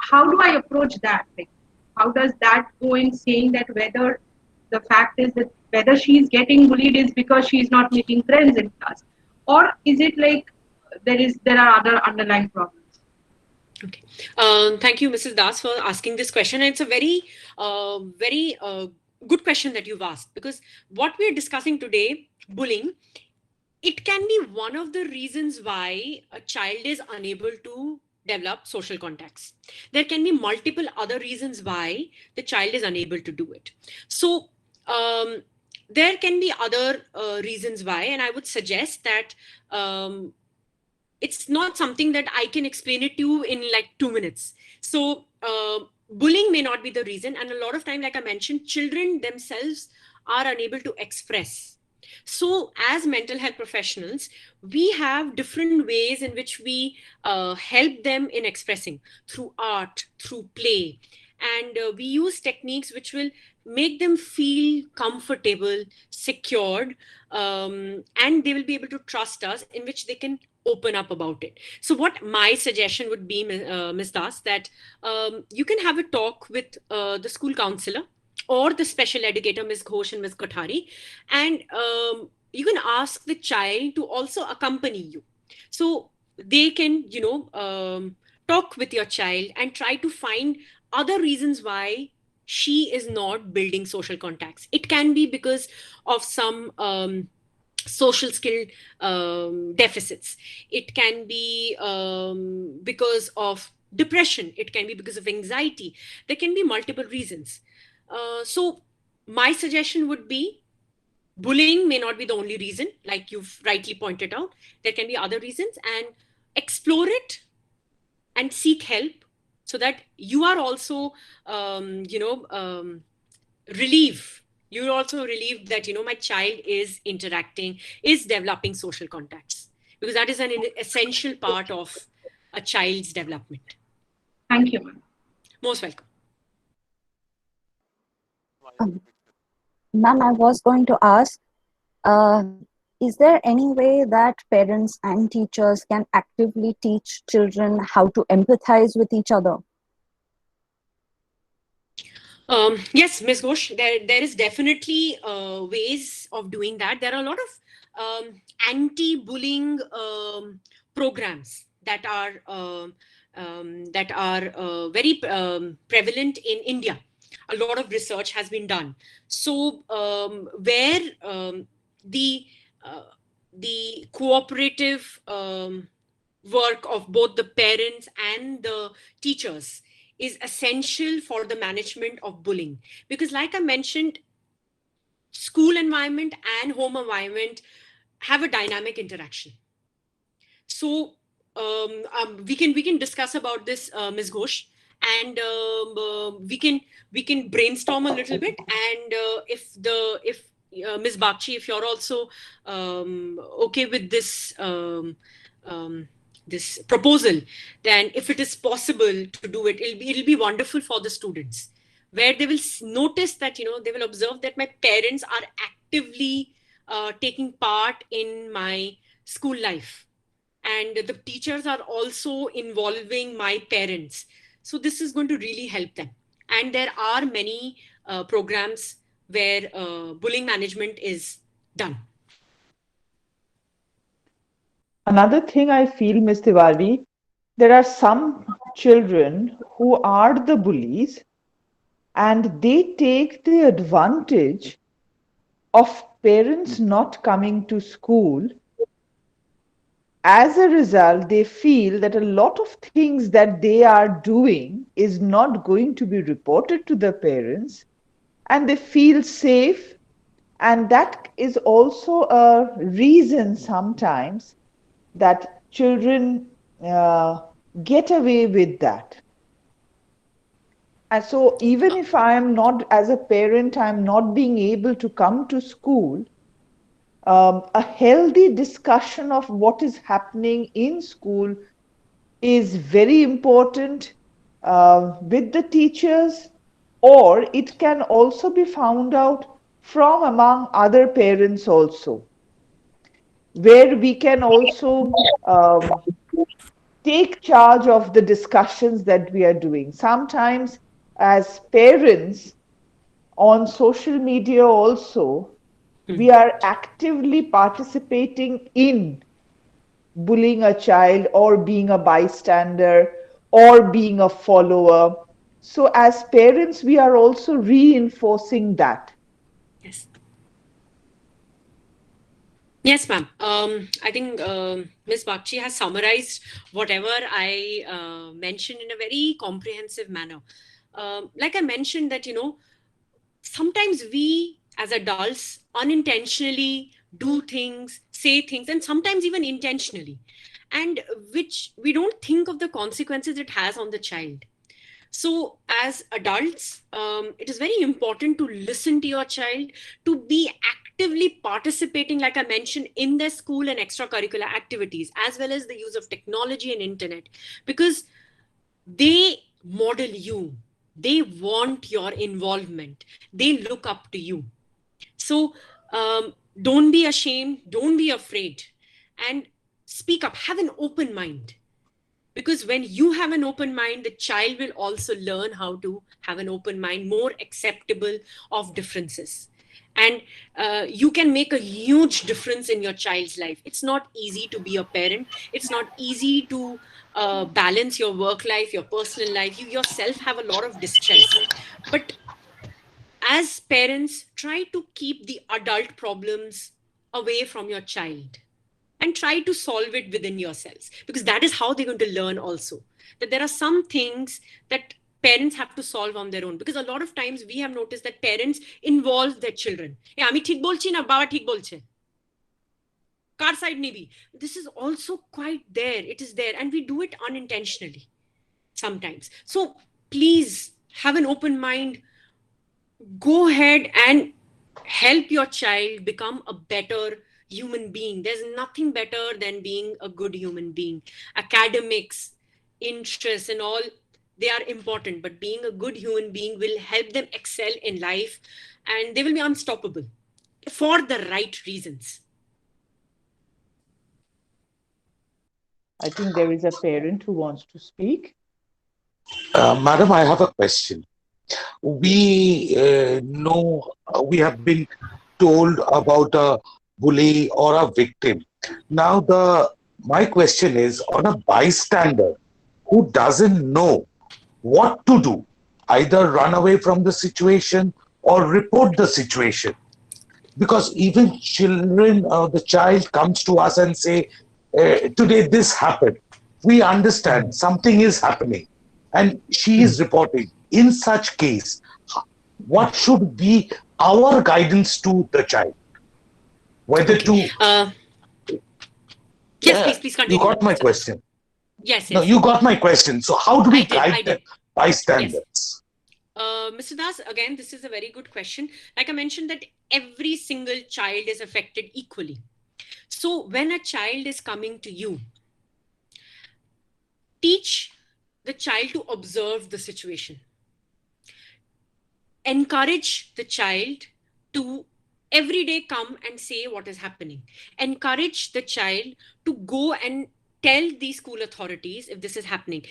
how do I approach that? Like, how does that go in saying that whether the fact is that whether she's getting bullied is because she's not making friends in class, or is it like there are other underlying problems? Okay. Thank you, Mrs. Das, for asking this question. It's a very good question that you've asked, because what we're discussing today, bullying, it can be one of the reasons why a child is unable to develop social contacts. There can be multiple other reasons why the child is unable to do it. So there can be other reasons why, and I would suggest that it's not something that I can explain it to you in like 2 minutes. So bullying may not be the reason. And a lot of time, like I mentioned, children themselves are unable to express. So as mental health professionals, we have different ways in which we help them in expressing through art, through play. And we use techniques which will make them feel comfortable, secured, and they will be able to trust us, in which they can open up about it. So what my suggestion would be, Ms. Das, that you can have a talk with the school counselor or the special educator, Ms. Ghosh and Ms. Kothari, and you can ask the child to also accompany you. So they can, talk with your child and try to find other reasons why she is not building social contacts. It can be because of some social skill deficits. It can be because of depression. It can be because of anxiety. There can be multiple reasons. So my suggestion would be, bullying may not be the only reason, like you've rightly pointed out. There can be other reasons, and explore it and seek help, so that you are also, relieved. You're also relieved that, my child is interacting, is developing social contacts, because that is an essential part of a child's development. Thank you, ma'am. Most welcome. Ma'am, I was going to ask, is there any way that parents and teachers can actively teach children how to empathize with each other? Yes, Ms. Ghosh, there is definitely ways of doing that. There are a lot of anti-bullying programs that are very prevalent in India. A lot of research has been done. So where the cooperative work of both the parents and the teachers is essential for the management of bullying. Because like I mentioned, school environment and home environment have a dynamic interaction. So we can discuss about this, Ms. Ghosh, and we can brainstorm a little bit. And if Ms. Bakshi, if you're also okay with this this proposal, then if it is possible to do it, it'll be wonderful for the students, where they will notice that, they will observe that my parents are actively taking part in my school life, and the teachers are also involving my parents. So this is going to really help them. And there are many programs where bullying management is done. Another thing I feel, Ms. Tiwari, there are some children who are the bullies and they take the advantage of parents not coming to school. As a result, they feel that a lot of things that they are doing is not going to be reported to the parents, and they feel safe. And that is also a reason sometimes that children get away with that. And so even if I am not, as a parent, I'm not being able to come to school, a healthy discussion of what is happening in school is very important with the teachers, or it can also be found out from among other parents also, where we can also take charge of the discussions that we are doing. Sometimes as parents on social media also, we are actively participating in bullying a child, or being a bystander, or being a follower. So as parents, we are also reinforcing that. Yes. Yes, ma'am. I think Ms. Bakshi has summarized whatever I mentioned in a very comprehensive manner. Like I mentioned that, sometimes we as adults unintentionally do things, say things, and sometimes even intentionally, and which we don't think of the consequences it has on the child. So as adults, it is very important to listen to your child, to be actively participating, like I mentioned, in their school and extracurricular activities, as well as the use of technology and internet, because they model you. They want your involvement. They look up to you. So don't be ashamed. Don't be afraid. And speak up. Have an open mind. Because when you have an open mind, the child will also learn how to have an open mind, more acceptable of differences. And you can make a huge difference in your child's life. It's not easy to be a parent. It's not easy to balance your work life, your personal life. You yourself have a lot of distress. But as parents, try to keep the adult problems away from your child and try to solve it within yourselves, because that is how they're going to learn also, that there are some things that parents have to solve on their own. Because a lot of times we have noticed that parents involve their children. Yeah, আমি ঠিক বলছি না, বাবা ঠিক বলছে, কার side নিবি? This is also quite there. It is there, and we do it unintentionally sometimes. So please have an open mind. Go ahead and help your child become a better human being. There's nothing better than being a good human being. Academics, interests, and all, they are important, but being a good human being will help them excel in life, and they will be unstoppable for the right reasons. I think there is a parent who wants to speak. Madam, I have a question. We know, we have been told about a bully or a victim. Now, my question is on a bystander who doesn't know what to do, either run away from the situation or report the situation. Because even children, the child comes to us and say, today this happened. We understand something is happening and she is reporting. In such case, what should be our guidance to the child? Whether to... Yes, please continue. You got my question. Yes. No, you got my question. So how do we guide the bystanders? Mr. Das, again, this is a very good question. Like I mentioned, that every single child is affected equally. So when a child is coming to you, teach the child to observe the situation. Encourage the child to every day come and say what is happening. Encourage the child to go and tell the school authorities if this is happening.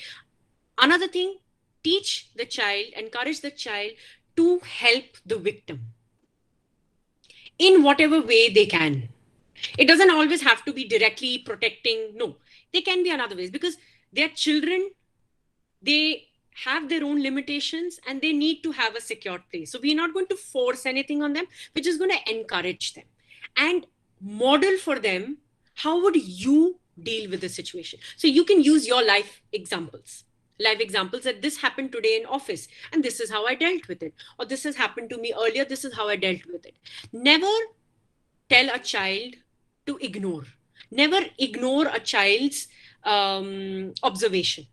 Another thing, teach the child, encourage the child to help the victim in whatever way they can. It doesn't always have to be directly protecting. No, there can be another ways, because they're children. They have their own limitations and they need to have a secure place. So we're not going to force anything on them. We're just going to encourage them and model for them how would you deal with the situation. So you can use your life examples that this happened today in office and this is how I dealt with it, or this has happened to me earlier, this is how I dealt with it. Never tell a child to ignore. Never ignore a child's observation.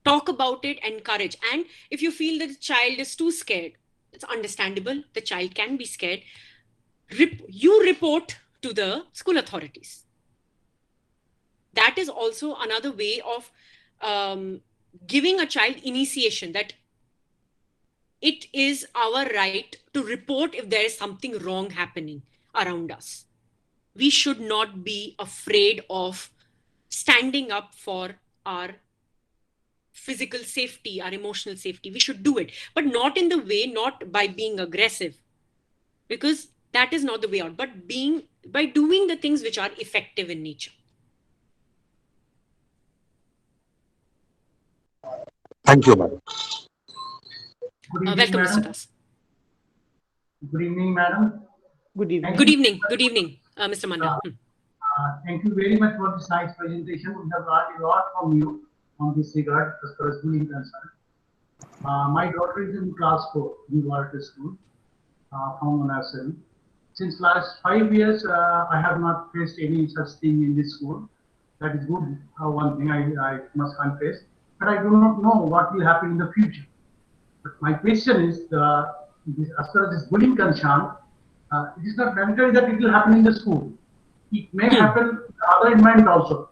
Talk about it, encourage. And if you feel that the child is too scared, it's understandable. The child can be scared. You report to the school authorities. That is also another way of giving a child initiation, that it is our right to report if there is something wrong happening around us. We should not be afraid of standing up for our physical safety, our emotional safety. We should do it, but not in the way, not by being aggressive, because that is not the way out, but by doing the things which are effective in nature. Thank you, madam. Welcome, Mr. Das. Good evening, madam. Good evening. Good evening, Mr. Manna. Thank you very much for this nice presentation. We have learned a lot from you on this regard as far as bullying concerned. My daughter is in class 4 in Walter School from nursery. Since last 5 years, I have not faced any such thing in this school. That is good. One thing I must confess, but I do not know what will happen in the future. But my question is, as far as this bullying concerned, it is not mandatory that it will happen in the school. It may happen in other environment also,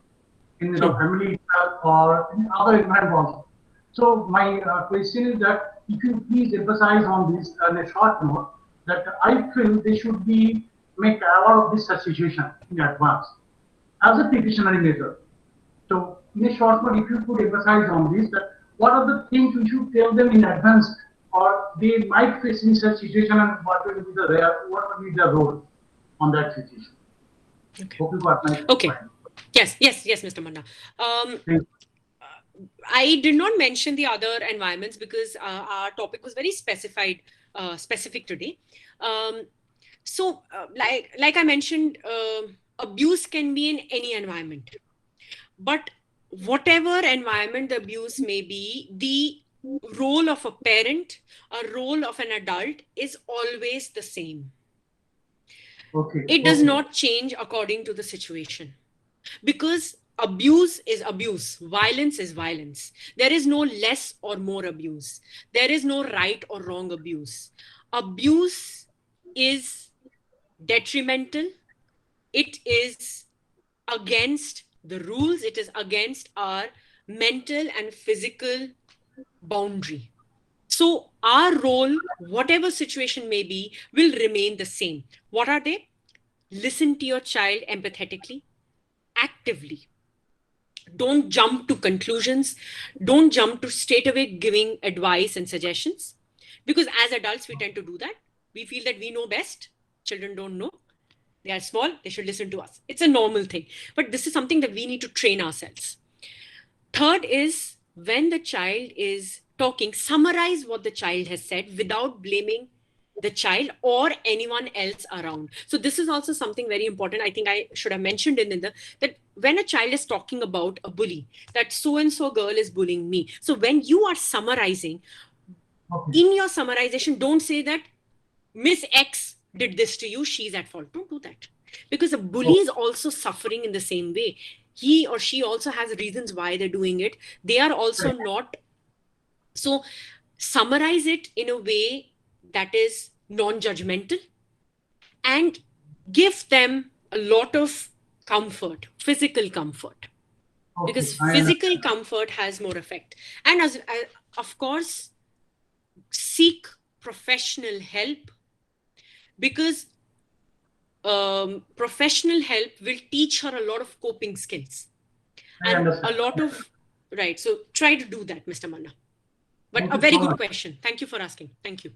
in family itself or in other environment also. So my question is that if you please emphasize on this in a short note, that I feel they should be make aware of this such situation in advance as a precautionary measure. So in a short note, if you could emphasize on this, that what are the things we should tell them in advance, or they might face in such situation, and what will be what will be the role on that situation? Okay. Hope you got my Okay. point. Yes, Mr. Manna. I did not mention the other environments because our topic was very specific today. Like I mentioned, abuse can be in any environment, but whatever environment the abuse may be, the role of a parent, a role of an adult is always the same. Okay. It does not change according to the situation, because abuse is abuse, violence is violence. There is no less or more abuse. There is no right or wrong abuse. Abuse is detrimental. It is against the rules. It is against our mental and physical boundary. So our role, whatever situation may be, will remain the same. What are they? Listen to your child empathetically, actively. Don't jump to conclusions. Don't jump to straight away giving advice and suggestions. Because as adults, we tend to do that. We feel that we know best. Children don't know. They are small. They should listen to us. It's a normal thing. But this is something that we need to train ourselves. Third is, when the child is talking, summarize what the child has said without blaming the child or anyone else around. So this is also something very important. I think I should have mentioned in that when a child is talking about a bully, that so-and-so girl is bullying me. So when you are summarizing, in your summarization, don't say that Miss X did this to you, she's at fault. Don't do that. Because a bully is also suffering in the same way. He or she also has reasons why they're doing it. They are also not. So summarize it in a way that is non-judgmental and give them a lot of comfort, physical comfort. Because physical comfort has more effect. And of course, seek professional help, because professional help will teach her a lot of coping skills and a lot of, right. So try to do that, Mr. Manna. But a very good question. Thank you for asking. Thank you.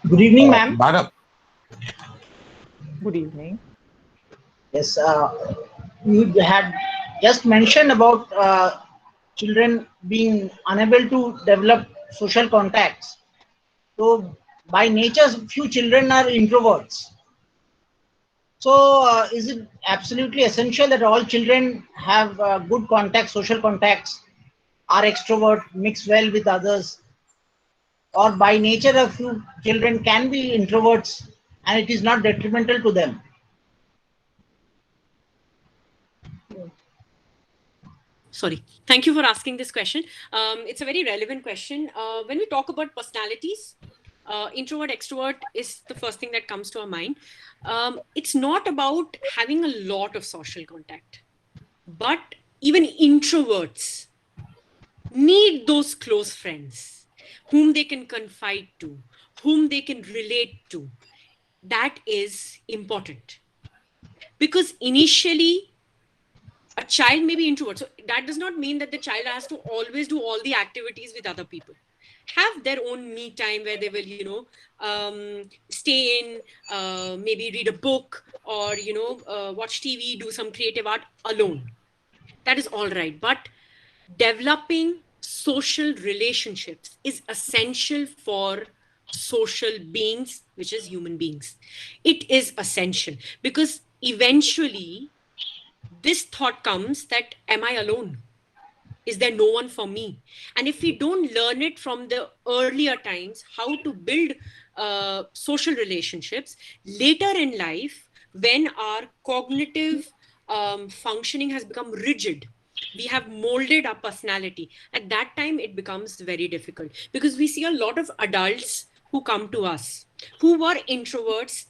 Good evening, ma'am. Madam. Good evening. Yes, you had just mentioned about children being unable to develop social contacts. So, by nature, few children are introverts. So, is it absolutely essential that all children have good contacts, social contacts, are extrovert, mix well with others? Or by nature, a few children can be introverts and it is not detrimental to them? Sorry. Thank you for asking this question. It's a very relevant question. When we talk about personalities, introvert, extrovert is the first thing that comes to our mind. It's not about having a lot of social contact, but even introverts need those close friends whom they can confide to, whom they can relate to. That is important, because initially a child may be introvert. So that does not mean that the child has to always do all the activities with other people. Have their own me time where they will, stay in, maybe read a book or, watch TV, do some creative art alone. That is all right. But developing social relationships is essential for social beings, which is human beings. It is essential because eventually this thought comes that, am I alone? Is there no one for me? And if we don't learn it from the earlier times, how to build social relationships, later in life, when our cognitive functioning has become rigid. We have molded our personality. At that time, it becomes very difficult because we see a lot of adults who come to us who were introverts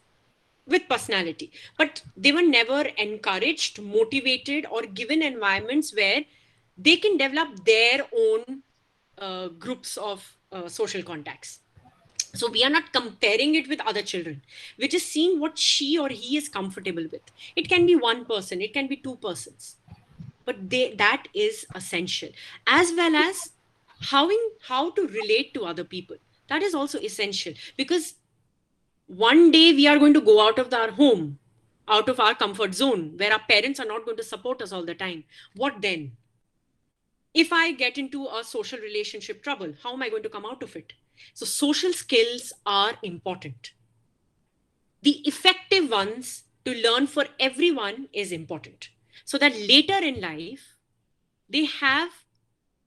with personality, but they were never encouraged, motivated, or given environments where they can develop their own groups of social contacts. So we are not comparing it with other children. We're just seeing what she or he is comfortable with. It can be one person, it can be two persons, but that is essential, as well as how to relate to other people. That is also essential, because one day we are going to go out of our home, out of our comfort zone, where our parents are not going to support us all the time. What then? If I get into a social relationship trouble, how am I going to come out of it? So social skills are important. The effective ones to learn for everyone is important, so that later in life, they have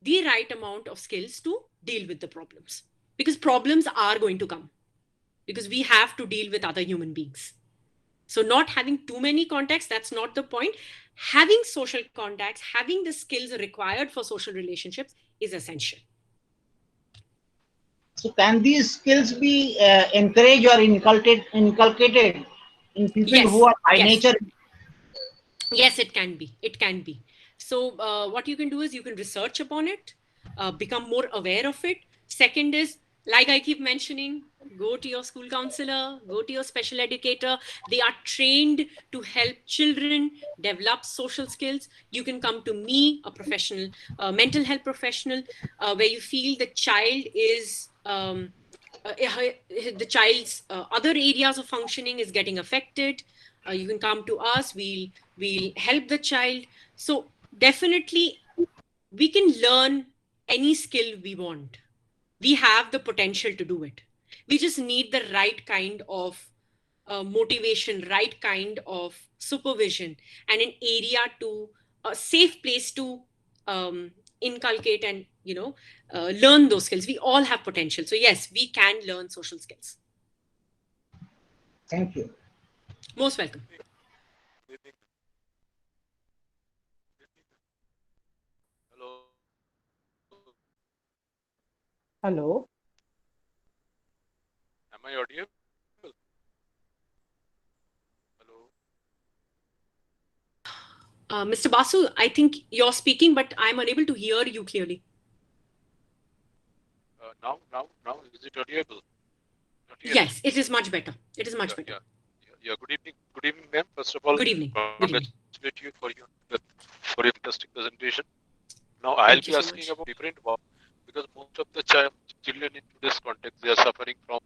the right amount of skills to deal with the problems, because problems are going to come, because we have to deal with other human beings. So not having too many contacts, that's not the point. Having social contacts, having the skills required for social relationships is essential. So can these skills be encouraged or inculcated in people who are by nature? Yes, it can be. It can be. So what you can do is you can research upon it, become more aware of it. Second is, like I keep mentioning, go to your school counselor, go to your special educator. They are trained to help children develop social skills. You can come to me, a professional, mental health professional, where you feel the child is, the child's other areas of functioning is getting affected. You can come to us, we'll help the child. So definitely we can learn any skill we want. We have the potential to do it. We just need the right kind of motivation, right kind of supervision, and an area to, a safe place to inculcate and learn those skills. We all have potential. So yes, we can learn social skills. Thank you. Most welcome. Hello. Am I audible? Mr. Basu, I think you're speaking, but I'm unable to hear you clearly. Now, is it audible? Yes, it is much better. It is much better. Yeah. Good evening, ma'am. First of all, good evening. Congratulate you for your fantastic presentation. Now, I'll be asking about different work, because most of the children in today's context, they are suffering from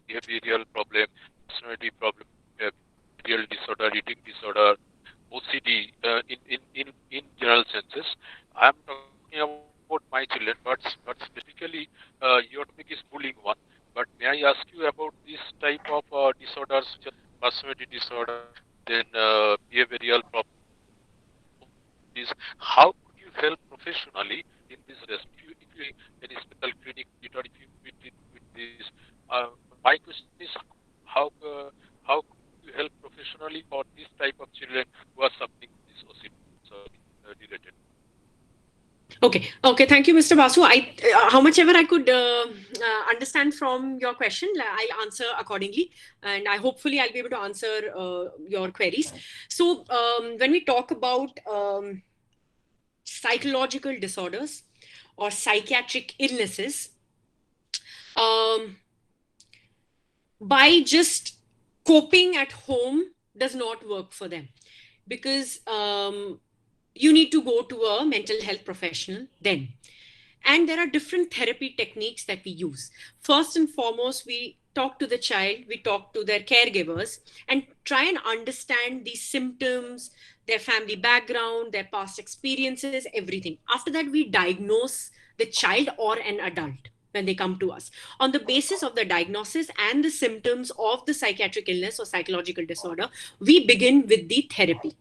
behavioral problem, personality problem, behavioral disorder, eating disorder, OCD in general senses. I'm talking about my children, but specifically your topic is bullying one. But may I ask you about this type of disorders, such as personality disorder, then behavioral problems? How could you help professionally in this rest? If you any special clinic or if you meet with this, my question is how could you help professionally for this type of children who are suffering this OCD related? Okay. Thank you, Mr. Basu. How much ever I could understand from your question, I'll answer accordingly, and hopefully I'll be able to answer your queries. So when we talk about psychological disorders or psychiatric illnesses, by just coping at home does not work for them, because you need to go to a mental health professional then. And there are different therapy techniques that we use. First and foremost, we talk to the child, we talk to their caregivers, and try and understand the symptoms, their family background, their past experiences, everything. After that, we diagnose the child or an adult when they come to us. On the basis of the diagnosis and the symptoms of the psychiatric illness or psychological disorder, we begin with the therapy.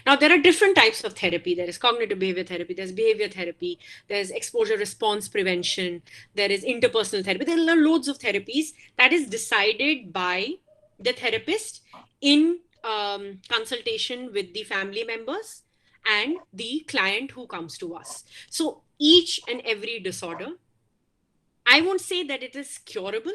Now, there are different types of therapy. There is cognitive behavior therapy, there's behavior therapy, there's exposure response prevention, there is interpersonal therapy. There are loads of therapies that is decided by the therapist in consultation with the family members and the client who comes to us. So each and every disorder, I won't say that it is curable,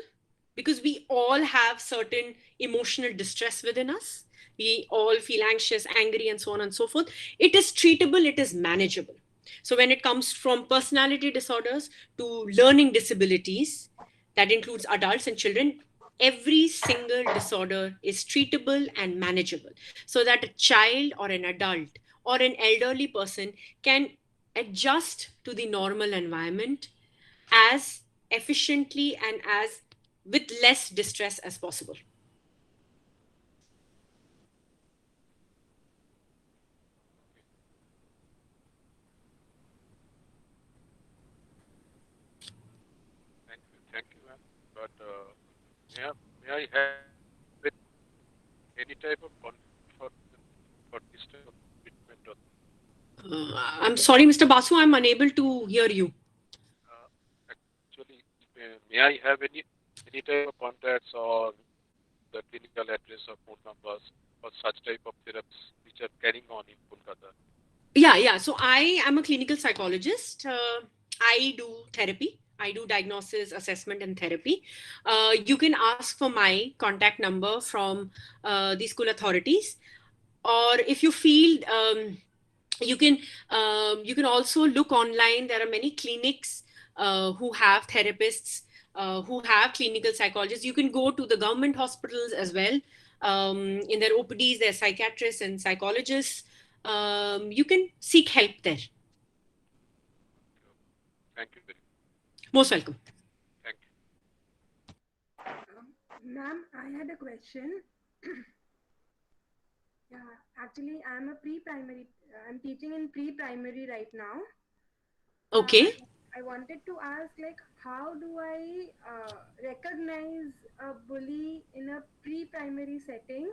because we all have certain emotional distress within us. We all feel anxious, angry, and so on and so forth. It is treatable, it is manageable. So when it comes from personality disorders to learning disabilities, that includes adults and children, every single disorder is treatable and manageable, so that a child or an adult or an elderly person can adjust to the normal environment as efficiently and as with less distress as possible. Thank you, ma'am. But may I have any type of contact for this type of treatment? Or I'm sorry, Mr. Basu, I'm unable to hear you. actually, may I have any type of contacts or the clinical address or phone numbers for such type of therapies which are carrying on in Kolkata? Yeah. So I am a clinical psychologist. I do therapy. I do diagnosis, assessment, and therapy. You can ask for my contact number from the school authorities, or if you feel you can also look online. There are many clinics who have therapists, who have clinical psychologists. You can go to the government hospitals as well. In their OPDs, there are psychiatrists and psychologists. You can seek help there. Thank you very much. Most welcome. Thank you. Ma'am, I had a question. Yeah, actually, I'm teaching in pre-primary right now. Okay. I wanted to ask, like, how do I recognize a bully in a pre-primary setting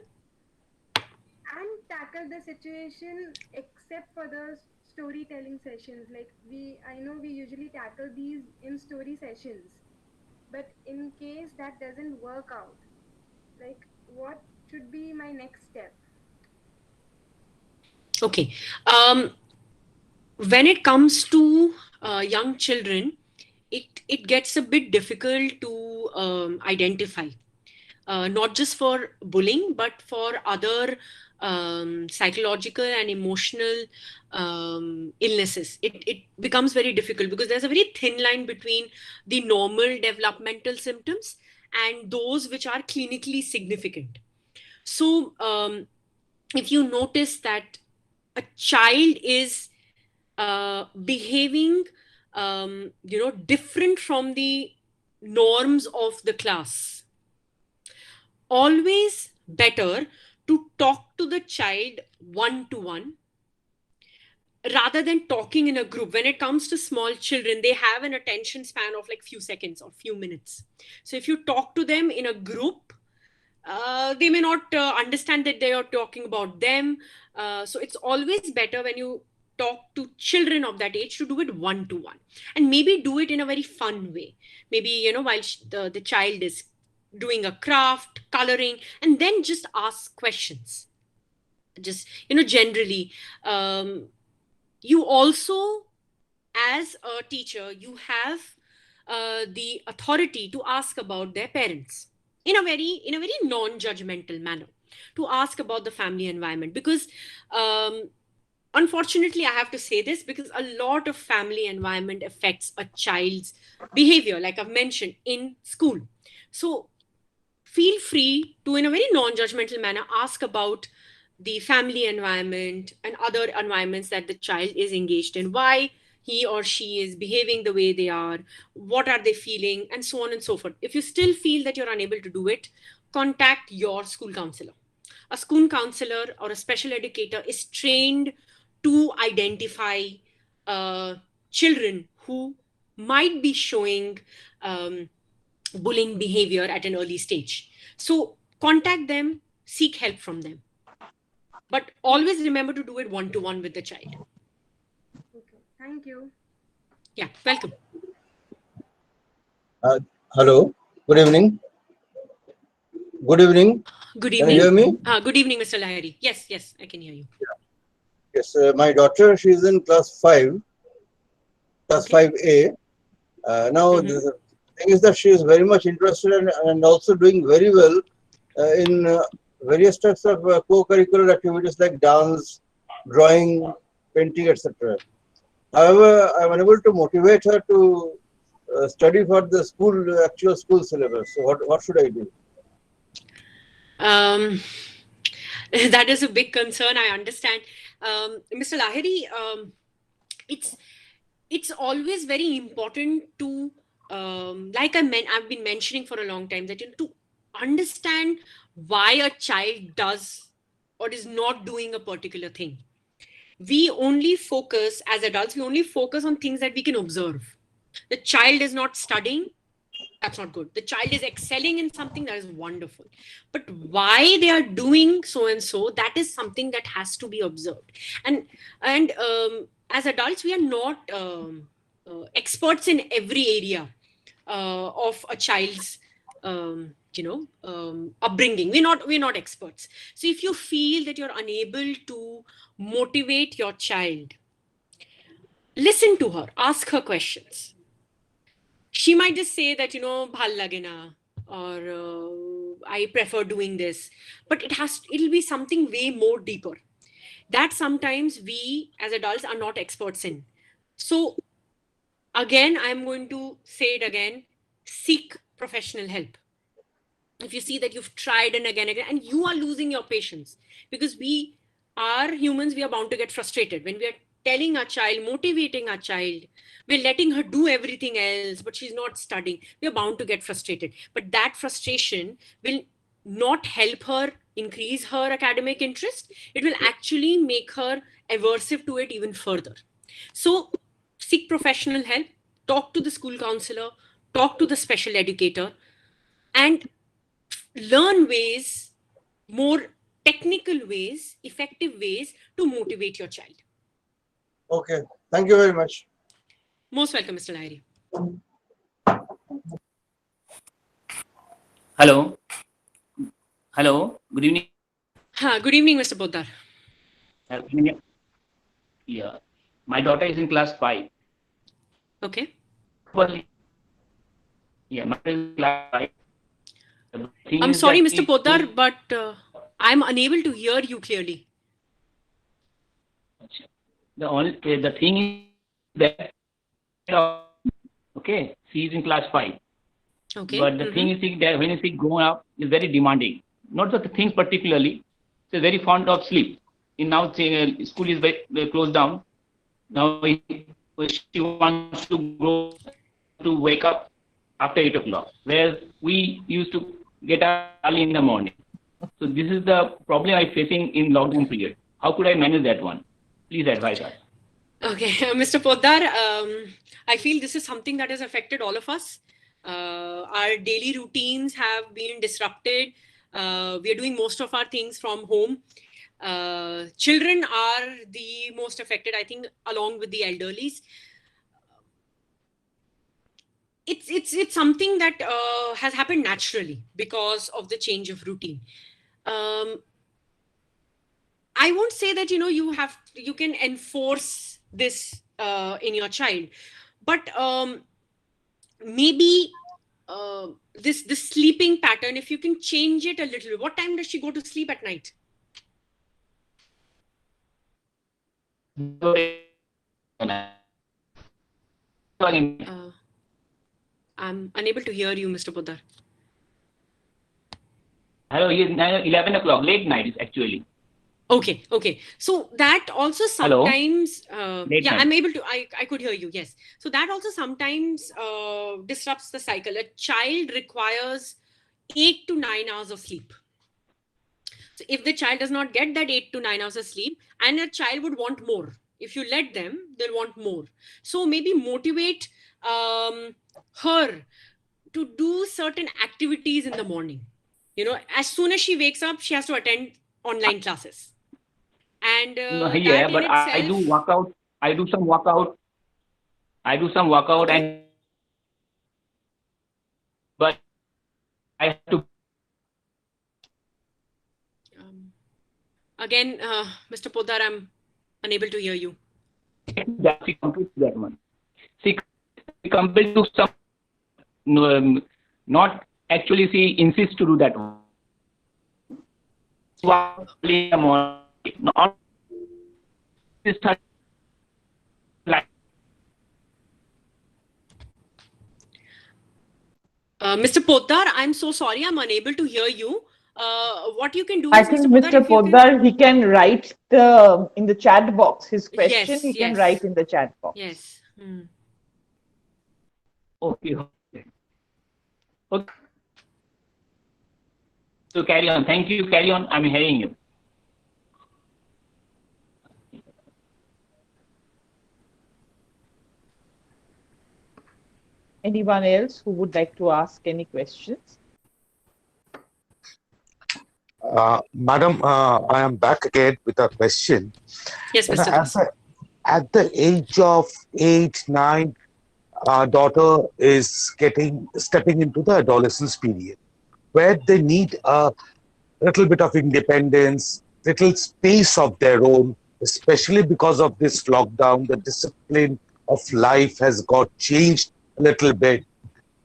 and tackle the situation, except for the storytelling sessions? Like, I know we usually tackle these in story sessions, but in case that doesn't work out, like, what should be my next step? Okay. When it comes to young children, it gets a bit difficult to identify, not just for bullying, but for other psychological and emotional illnesses. It becomes very difficult because there's a very thin line between the normal developmental symptoms and those which are clinically significant. So if you notice that a child is behaving different from the norms of the class, always better to talk to the child one-to-one rather than talking in a group. When it comes to small children, they have an attention span of like few seconds or few minutes. So if you talk to them in a group, they may not understand that they are talking about them. So it's always better when you talk to children of that age to do it one-to-one, and maybe do it in a very fun way. Maybe, while the child is doing a craft, coloring, and then just ask questions. Just, generally, you also, as a teacher, you have the authority to ask about their parents in a very non-judgmental manner, to ask about the family environment, because unfortunately, I have to say this, because a lot of family environment affects a child's behavior, like I've mentioned, in school. So feel free to, in a very non-judgmental manner, ask about the family environment and other environments that the child is engaged in, why he or she is behaving the way they are, what are they feeling, and so on and so forth. If you still feel that you're unable to do it, contact your school counselor. A school counselor or a special educator is trained to identify children who might be showing bullying behavior at an early stage. So contact them, seek help from them. But always remember to do it one-to-one with the child. Okay, thank you. Yeah, welcome. Hello, good evening. Good evening. Good Can you hear evening. me? Good evening, Mr. Lahiri. Yes, yes, I can hear you. Yes, my daughter, she's in class 5, class 5A. Now, the thing is that she is very much interested and also doing very well in various types of co-curricular activities like dance, drawing, painting, etc. However, I'm unable to motivate her to study for the actual school syllabus. So, what should I do? Um, that is a big concern. I understand, Mr. Lahiri. It's always very important to, like I've been mentioning for a long time, that to understand why a child does or is not doing a particular thing. We only focus as adults. We only focus on things that we can observe. The child is not studying, that's not good. The child is excelling in something, that is wonderful. But why they are doing so and so, that is something that has to be observed. And as adults, we are not experts in every area of a child's upbringing. We're not experts. So if you feel that you're unable to motivate your child, listen to her, ask her questions. She might just say that, bhal lage na, or I prefer doing this, but it'll be something way more deeper that sometimes we as adults are not experts in. So again, I'm going to say it again, seek professional help. If you see that you've tried and again and you are losing your patience, because we are humans, we are bound to get frustrated when we are telling our child, motivating our child, we're letting her do everything else, but she's not studying. We are bound to get frustrated, but that frustration will not help her increase her academic interest. It will actually make her aversive to it even further. So seek professional help, talk to the school counselor, talk to the special educator, and learn ways, more technical ways, effective ways to motivate your child. Okay, thank you very much. Most welcome, Mr. Lahiri. Hello. Hello. Good evening. Good evening, Mr. Poddar. Yeah. My daughter is in class 5. Okay. Yeah, my daughter is in class 5. I'm sorry, Mr. Poddar, but I'm unable to hear you clearly. The thing is that, okay, she is in class 5. Okay. But the thing is that when she grown up, is very demanding. Not the things particularly. She's very fond of sleep. Now school is very closed down. Now she wants to grow to wake up after 8 o'clock, where we used to get up early in the morning. So this is the problem I'm facing in lockdown period. How could I manage that one? Please advise us. Okay, Mr. Poddar, I feel this is something that has affected all of us. Our daily routines have been disrupted. We are doing most of our things from home. Children are the most affected, I think, along with the elderlies. It's something that has happened naturally because of the change of routine. I won't say that you can enforce this in your child, but maybe this sleeping pattern, if you can change it a little. What time does she go to sleep at night? I'm unable to hear you, Mr. Poddar. Hello, 11 o'clock, late night is actually. Okay. So that also sometimes, yeah, I'm able to, I could hear you, yes. So that also sometimes disrupts the cycle. A child requires 8 to 9 hours of sleep. So if the child does not get that 8 to 9 hours of sleep, and a child would want more, if you let them, they'll want more. So maybe motivate her to do certain activities in the morning. As soon as she wakes up, she has to attend online classes. And yeah, but I do workout. I do some workout. Okay. And but I have to Again, Mr. Poddar, I'm unable to hear you. That she completes that one. She compared to some, not actually she insists to do that one. Not this her life. Mr. Poddar, I'm so sorry, I'm unable to hear you. What you can do I is, think Mr. Mr. Poddar, if you can... Poddar, he can write in the chat box. His question, Yes, he can yes. write in the chat box. Yes. Hmm. Okay. Okay. So carry on. Thank you. Carry on. I'm hearing you. Anyone else who would like to ask any questions? Madam, I am back again with a question. Yes, Mr. Das. At the age of 8, 9, our daughter is stepping into the adolescence period, where they need a little bit of independence, little space of their own, especially because of this lockdown. The discipline of life has got changed a little bit.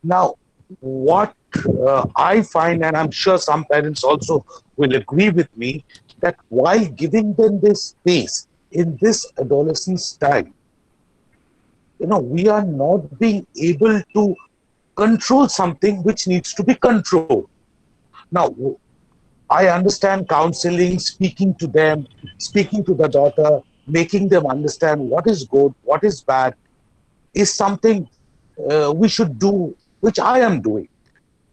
Now, what I find, and I'm sure some parents also will agree with me, that while giving them this space in this adolescence time, we are not being able to control something which needs to be controlled. Now, I understand counseling, speaking to them, speaking to the daughter, making them understand what is good, what is bad, is something we should do, which I am doing.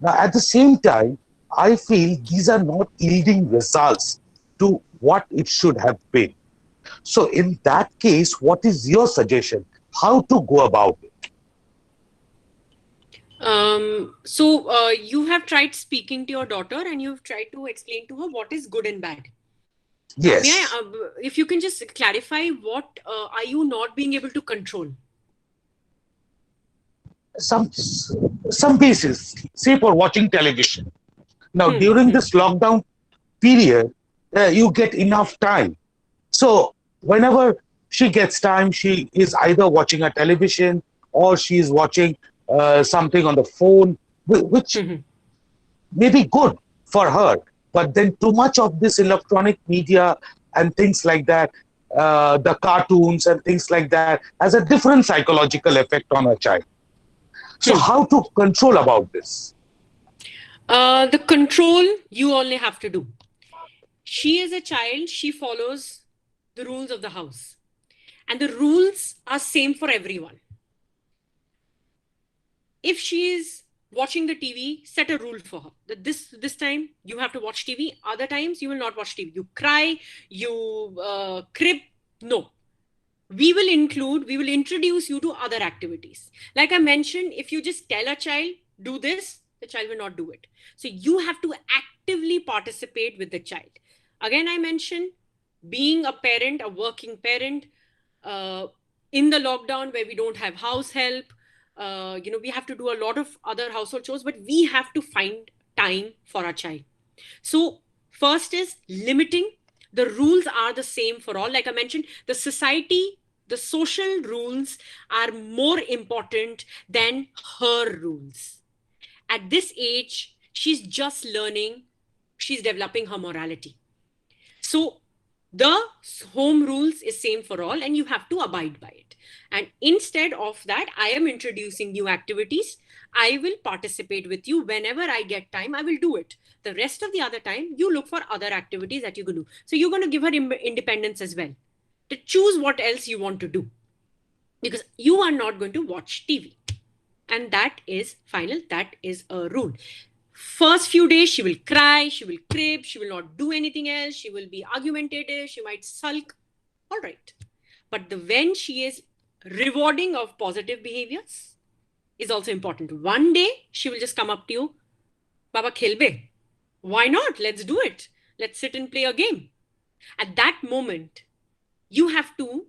Now, at the same time, I feel these are not yielding results to what it should have been. So in that case, what is your suggestion? How to go about it? So you have tried speaking to your daughter and you've tried to explain to her what is good and bad. Yes. May I, if you can just clarify, what are you not being able to control? Some pieces, say for watching television. Now, during this lockdown period, you get enough time. So whenever she gets time, she is either watching a television or she is watching something on the phone, which may be good for her. But then too much of this electronic media and things like that, the cartoons and things like that, has a different psychological effect on a child. So how to control about this? The control you only have to do. She is a child, she follows the rules of the house. And the rules are same for everyone. If she is watching the TV, set a rule for her. That this time you have to watch TV. Other times you will not watch TV. You cry, you crib. No. We will introduce you to other activities. Like I mentioned, if you just tell a child, do this, the child will not do it. So you have to actively participate with the child. Again, I mentioned being a parent, a working parent, in the lockdown where we don't have house help, we have to do a lot of other household chores, but we have to find time for our child. So first is limiting. The rules are the same for all. Like I mentioned, the society, the social rules are more important than her rules. At this age, she's just learning, she's developing her morality. So the home rules is same for all and you have to abide by it. And instead of that, I am introducing new activities. I will participate with you. Whenever I get time, I will do it. The rest of the other time, you look for other activities that you can do. So you're going to give her independence as well, to choose what else you want to do, because you are not going to watch TV. And that is final. That is a rule. First few days, she will cry, she will crib, she will not do anything else, she will be argumentative, she might sulk. All right. But when she is rewarding of positive behaviors is also important. One day, she will just come up to you, Baba khelbe. Why not? Let's do it. Let's sit and play a game. At that moment, you have to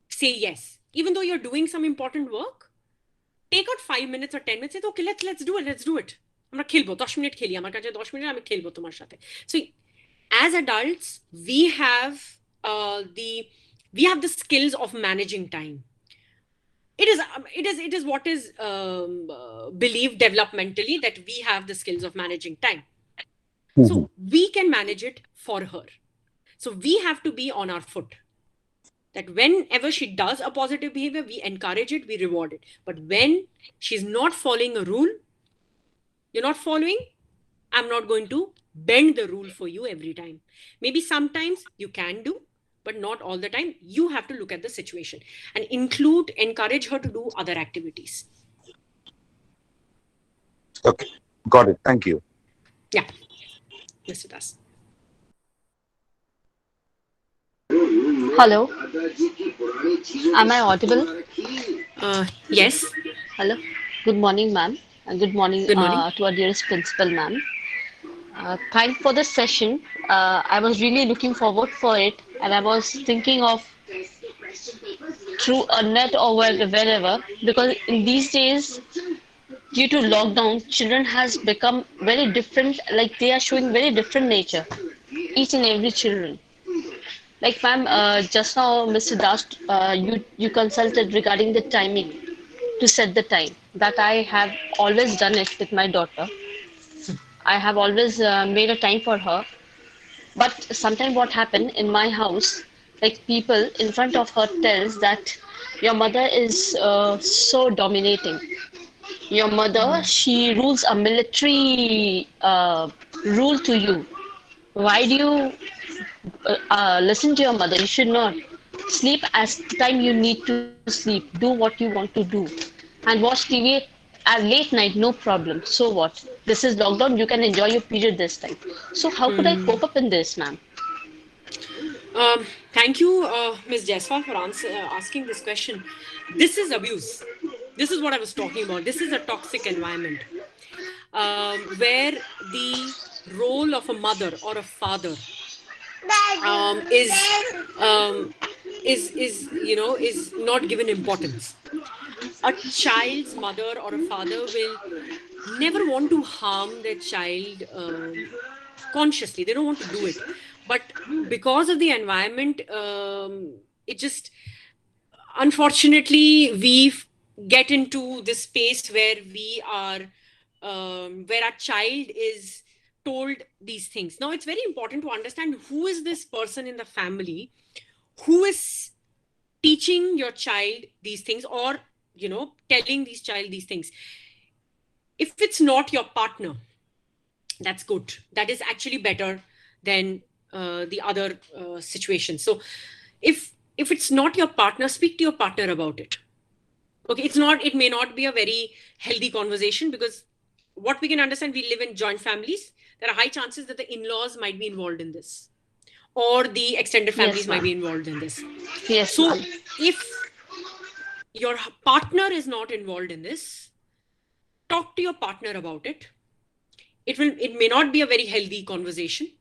say yes. Even though you're doing some important work, take out 5 minutes or 10 minutes, say, okay, let's do it. আমরা খেলবো 10 minute খেলি আমার কাছে 10 minute আমি খেলবো তোমার সাথে। So As adults, we have the skills of managing time. It is what is believed developmentally, that we have the skills of managing time. So we can manage it for her. So we have to be on our foot. That whenever she does a positive behavior, we encourage it, we reward it. But when she's not following a rule, you're not following, I'm not going to bend the rule for you every time. Maybe sometimes you can do, but not all the time. You have to look at the situation and encourage her to do other activities. Okay, got it. Thank you. Yeah, Mr. Das. Hello. Am I audible? Yes. Hello. Good morning, ma'am. And good morning, Good morning. to our dearest principal, ma'am. Thanks for the session. I was really looking forward for it, and I was thinking of through a net or wherever, because in these days, due to lockdown, children has become very different. Like they are showing very different nature, each and every children. Like ma'am, just now, Mr. Das, you consulted regarding the timing to set the time. That I have always done it with my daughter. I have always made a time for her. But sometimes what happened in my house, like people in front of her tells that your mother is so dominating. Your mother, she rules a military rule to you. Why do you listen to your mother? You should not. Sleep as the time you need to sleep. Do what you want to do. And watch TV at late night, no problem. So what? This is lockdown. You can enjoy your period this time. So how could I cope up in this, ma'am? Thank you, Ms. Jaiswal, for asking this question. This is abuse. This is what I was talking about. This is a toxic environment where the role of a mother or a father is not given importance. A child's mother or a father will never want to harm their child consciously. They don't want to do it, but because of the environment, it just, unfortunately, we get into this space where we are where our child is told these things. Now, it's very important to understand who is this person in the family who is teaching your child these things, or telling this child these things. If it's not your partner, that's good. That is actually better than the other situation. So if it's not your partner, speak to your partner about it. Okay, it may not be a very healthy conversation, because what we can understand, we live in joint families. There are high chances that the in-laws might be involved in this, or the extended families might be involved in this. Yes. So if your partner is not involved in this, talk to your partner about it. It may not be a very healthy conversation,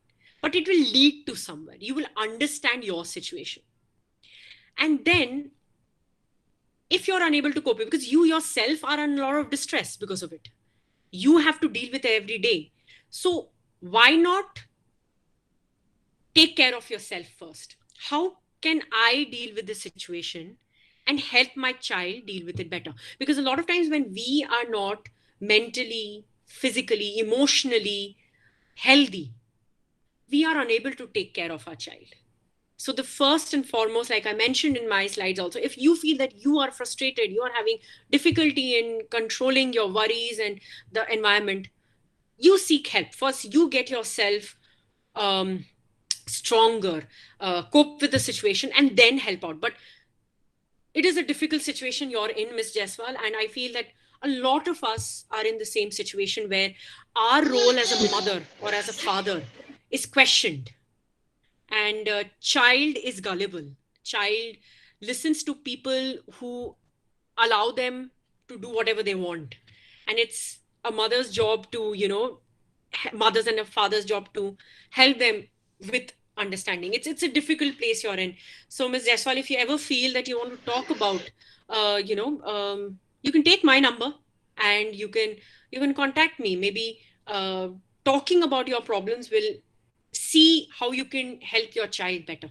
but it will lead to somewhere. You will understand your situation. And then, if you're unable to cope, because you yourself are in a lot of distress because of it, you have to deal with it every day. So why not take care of yourself first? How can I deal with this situation and help my child deal with it better? Because a lot of times when we are not mentally, physically, emotionally healthy, we are unable to take care of our child. So the first and foremost, like I mentioned in my slides also, if you feel that you are frustrated, you are having difficulty in controlling your worries and the environment, you seek help. First, you get yourself stronger, cope with the situation, and then help out. But it is a difficult situation you're in, Ms. Jaiswal, and I feel that a lot of us are in the same situation where our role as a mother or as a father is questioned. And child is gullible. Child listens to people who allow them to do whatever they want. And it's a mother's job to, mother's and a father's job to help them with understanding. It's a difficult place you're in. So Ms. Jaiswal, if you ever feel that you want to talk about, you can take my number and you can contact me. Maybe talking about your problems will see how you can help your child better.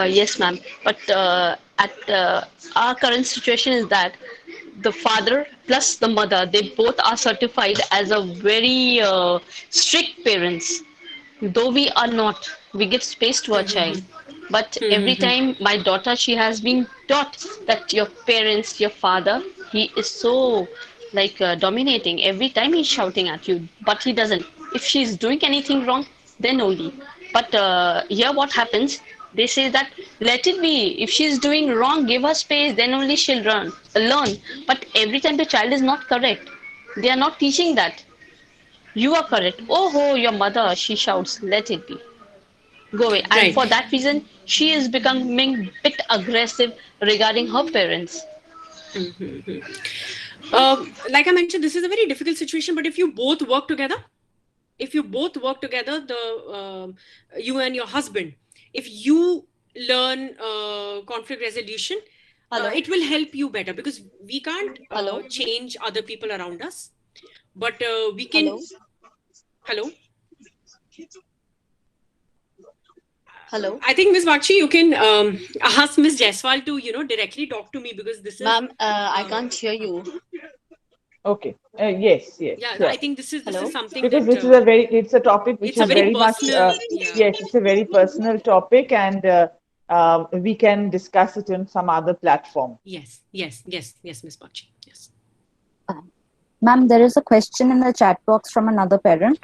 Yes, ma'am. But at our current situation is that the father plus the mother, they both are certified as a very strict parents. Though we are not, we give space to our child. But every time my daughter, she has been taught that your parents, your father, he is so like dominating. Every time he's shouting at you, but he doesn't. If she's doing anything wrong, then only. But here what happens? They say that let it be. If she's doing wrong, give her space. Then only she'll learn. But every time the child is not correct, they are not teaching that. You are correct. Oh, your mother, she shouts, let it be. Go away. And Right. for that reason, she is becoming bit aggressive regarding her parents. Like I mentioned, this is a very difficult situation, but if you both work together, you and your husband, if you learn conflict resolution, it will help you better, because we can't change other people around us, but we can. Hello. Hello. I think Ms. Bakshi, you can ask Ms. Jaiswal to directly talk to me, because this is. Ma'am, I can't hear you. Okay. Yes. Yes. Yeah, Sure. I think this is something Because that this is it's a topic which it's a is very very much personal. Yeah. yes, it's a very personal topic, and we can discuss it in some other platform. Yes, Ms. Bakshi. Yes. Ma'am, there is a question in the chat box from another parent.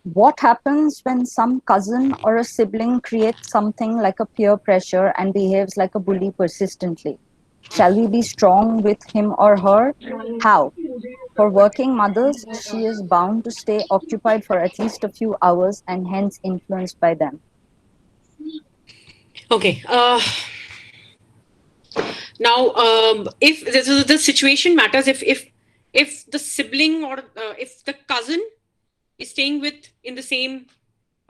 What happens when some cousin or a sibling creates something like a peer pressure and behaves like a bully persistently? Shall we be strong with him or her? How? For working mothers, she is bound to stay occupied for at least a few hours and hence influenced by them. Okay. Now, if the situation matters, if the sibling or if the cousin is staying in the same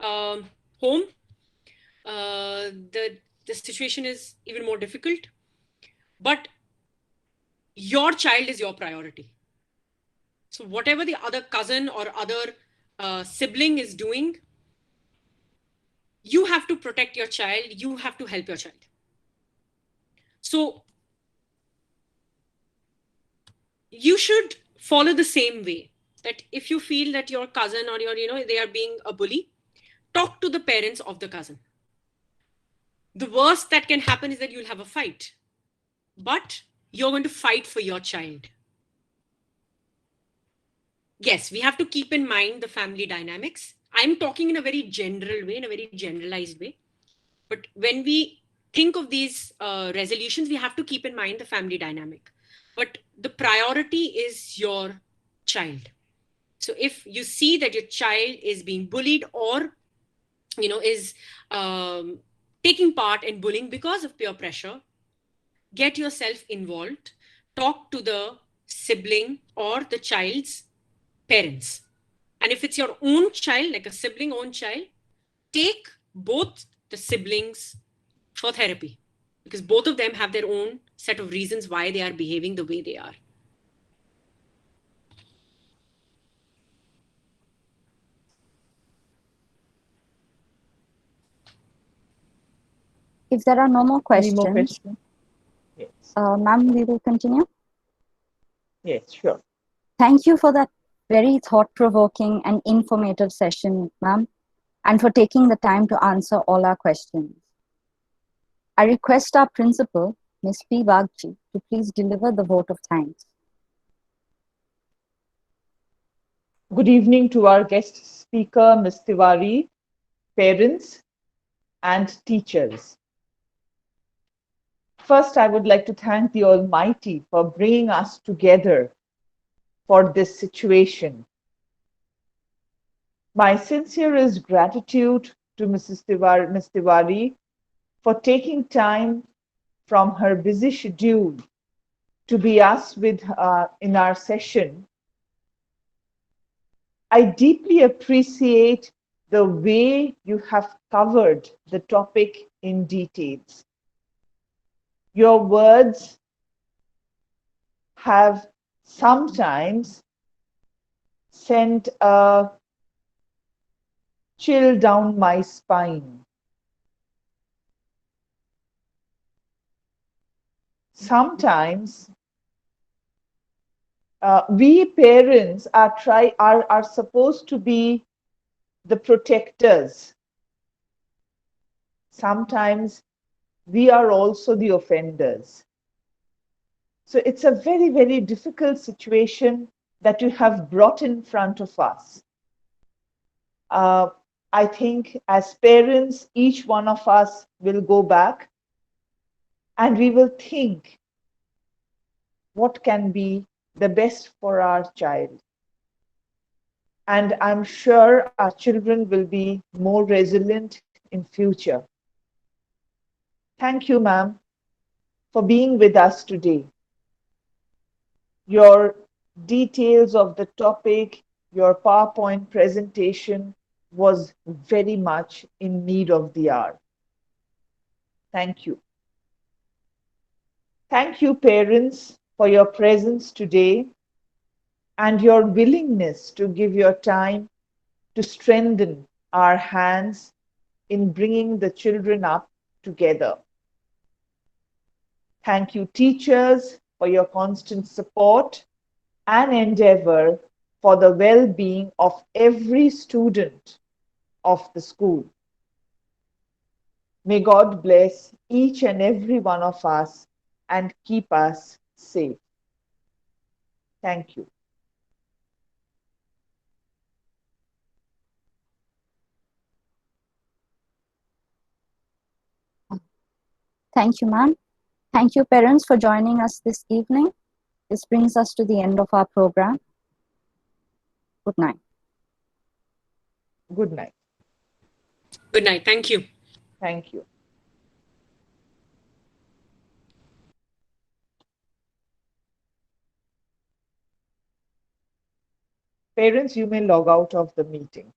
home, the situation is even more difficult. But your child is your priority. So whatever the other cousin or other sibling is doing, you have to protect your child. You have to help your child. So you should follow the same way, that if you feel that your cousin or they are being a bully, talk to the parents of the cousin. The worst that can happen is that you'll have a fight, but you're going to fight for your child. Yes, we have to keep in mind the family dynamics. I'm talking in a very general way, in a very generalized way. But when we think of these resolutions, we have to keep in mind the family dynamic. But the priority is your child. So if you see that your child is being bullied or is taking part in bullying because of peer pressure, get yourself involved. Talk to the sibling or the child's parents. And if it's your own child, like a sibling own child, take both the siblings for therapy, because both of them have their own set of reasons why they are behaving the way they are. If there are no more Any questions, more questions? Yes. Ma'am, we will continue. Yes, sure. Thank you for that very thought-provoking and informative session, ma'am, and for taking the time to answer all our questions. I request our principal, Ms. P. Bagchi, to please deliver the vote of thanks. Good evening to our guest speaker, Ms. Tiwari, parents, and teachers. First, I would like to thank the Almighty for bringing us together for this situation. My sincerest gratitude to Ms. Tiwari for taking time from her busy schedule to be us with in our session. I deeply appreciate the way you have covered the topic in details. Your words have sometimes sent a chill down my spine. Sometimes we parents are supposed to be the protectors. Sometimes we are also the offenders. So it's a very, very difficult situation that you have brought in front of us. I think as parents, each one of us will go back and we will think what can be the best for our child. And I'm sure our children will be more resilient in future. Thank you, ma'am, for being with us today. Your details of the topic, your PowerPoint presentation was very much in need of the hour. Thank you. Thank you, parents, for your presence today and your willingness to give your time to strengthen our hands in bringing the children up together. Thank you, teachers, for your constant support and endeavor for the well-being of every student of the school. May God bless each and every one of us and keep us safe. Thank you. Thank you, ma'am. Thank you, parents, for joining us this evening. This brings us to the end of our program. Good night. Good night. Good night. Thank you. Thank you. Parents, you may log out of the meeting.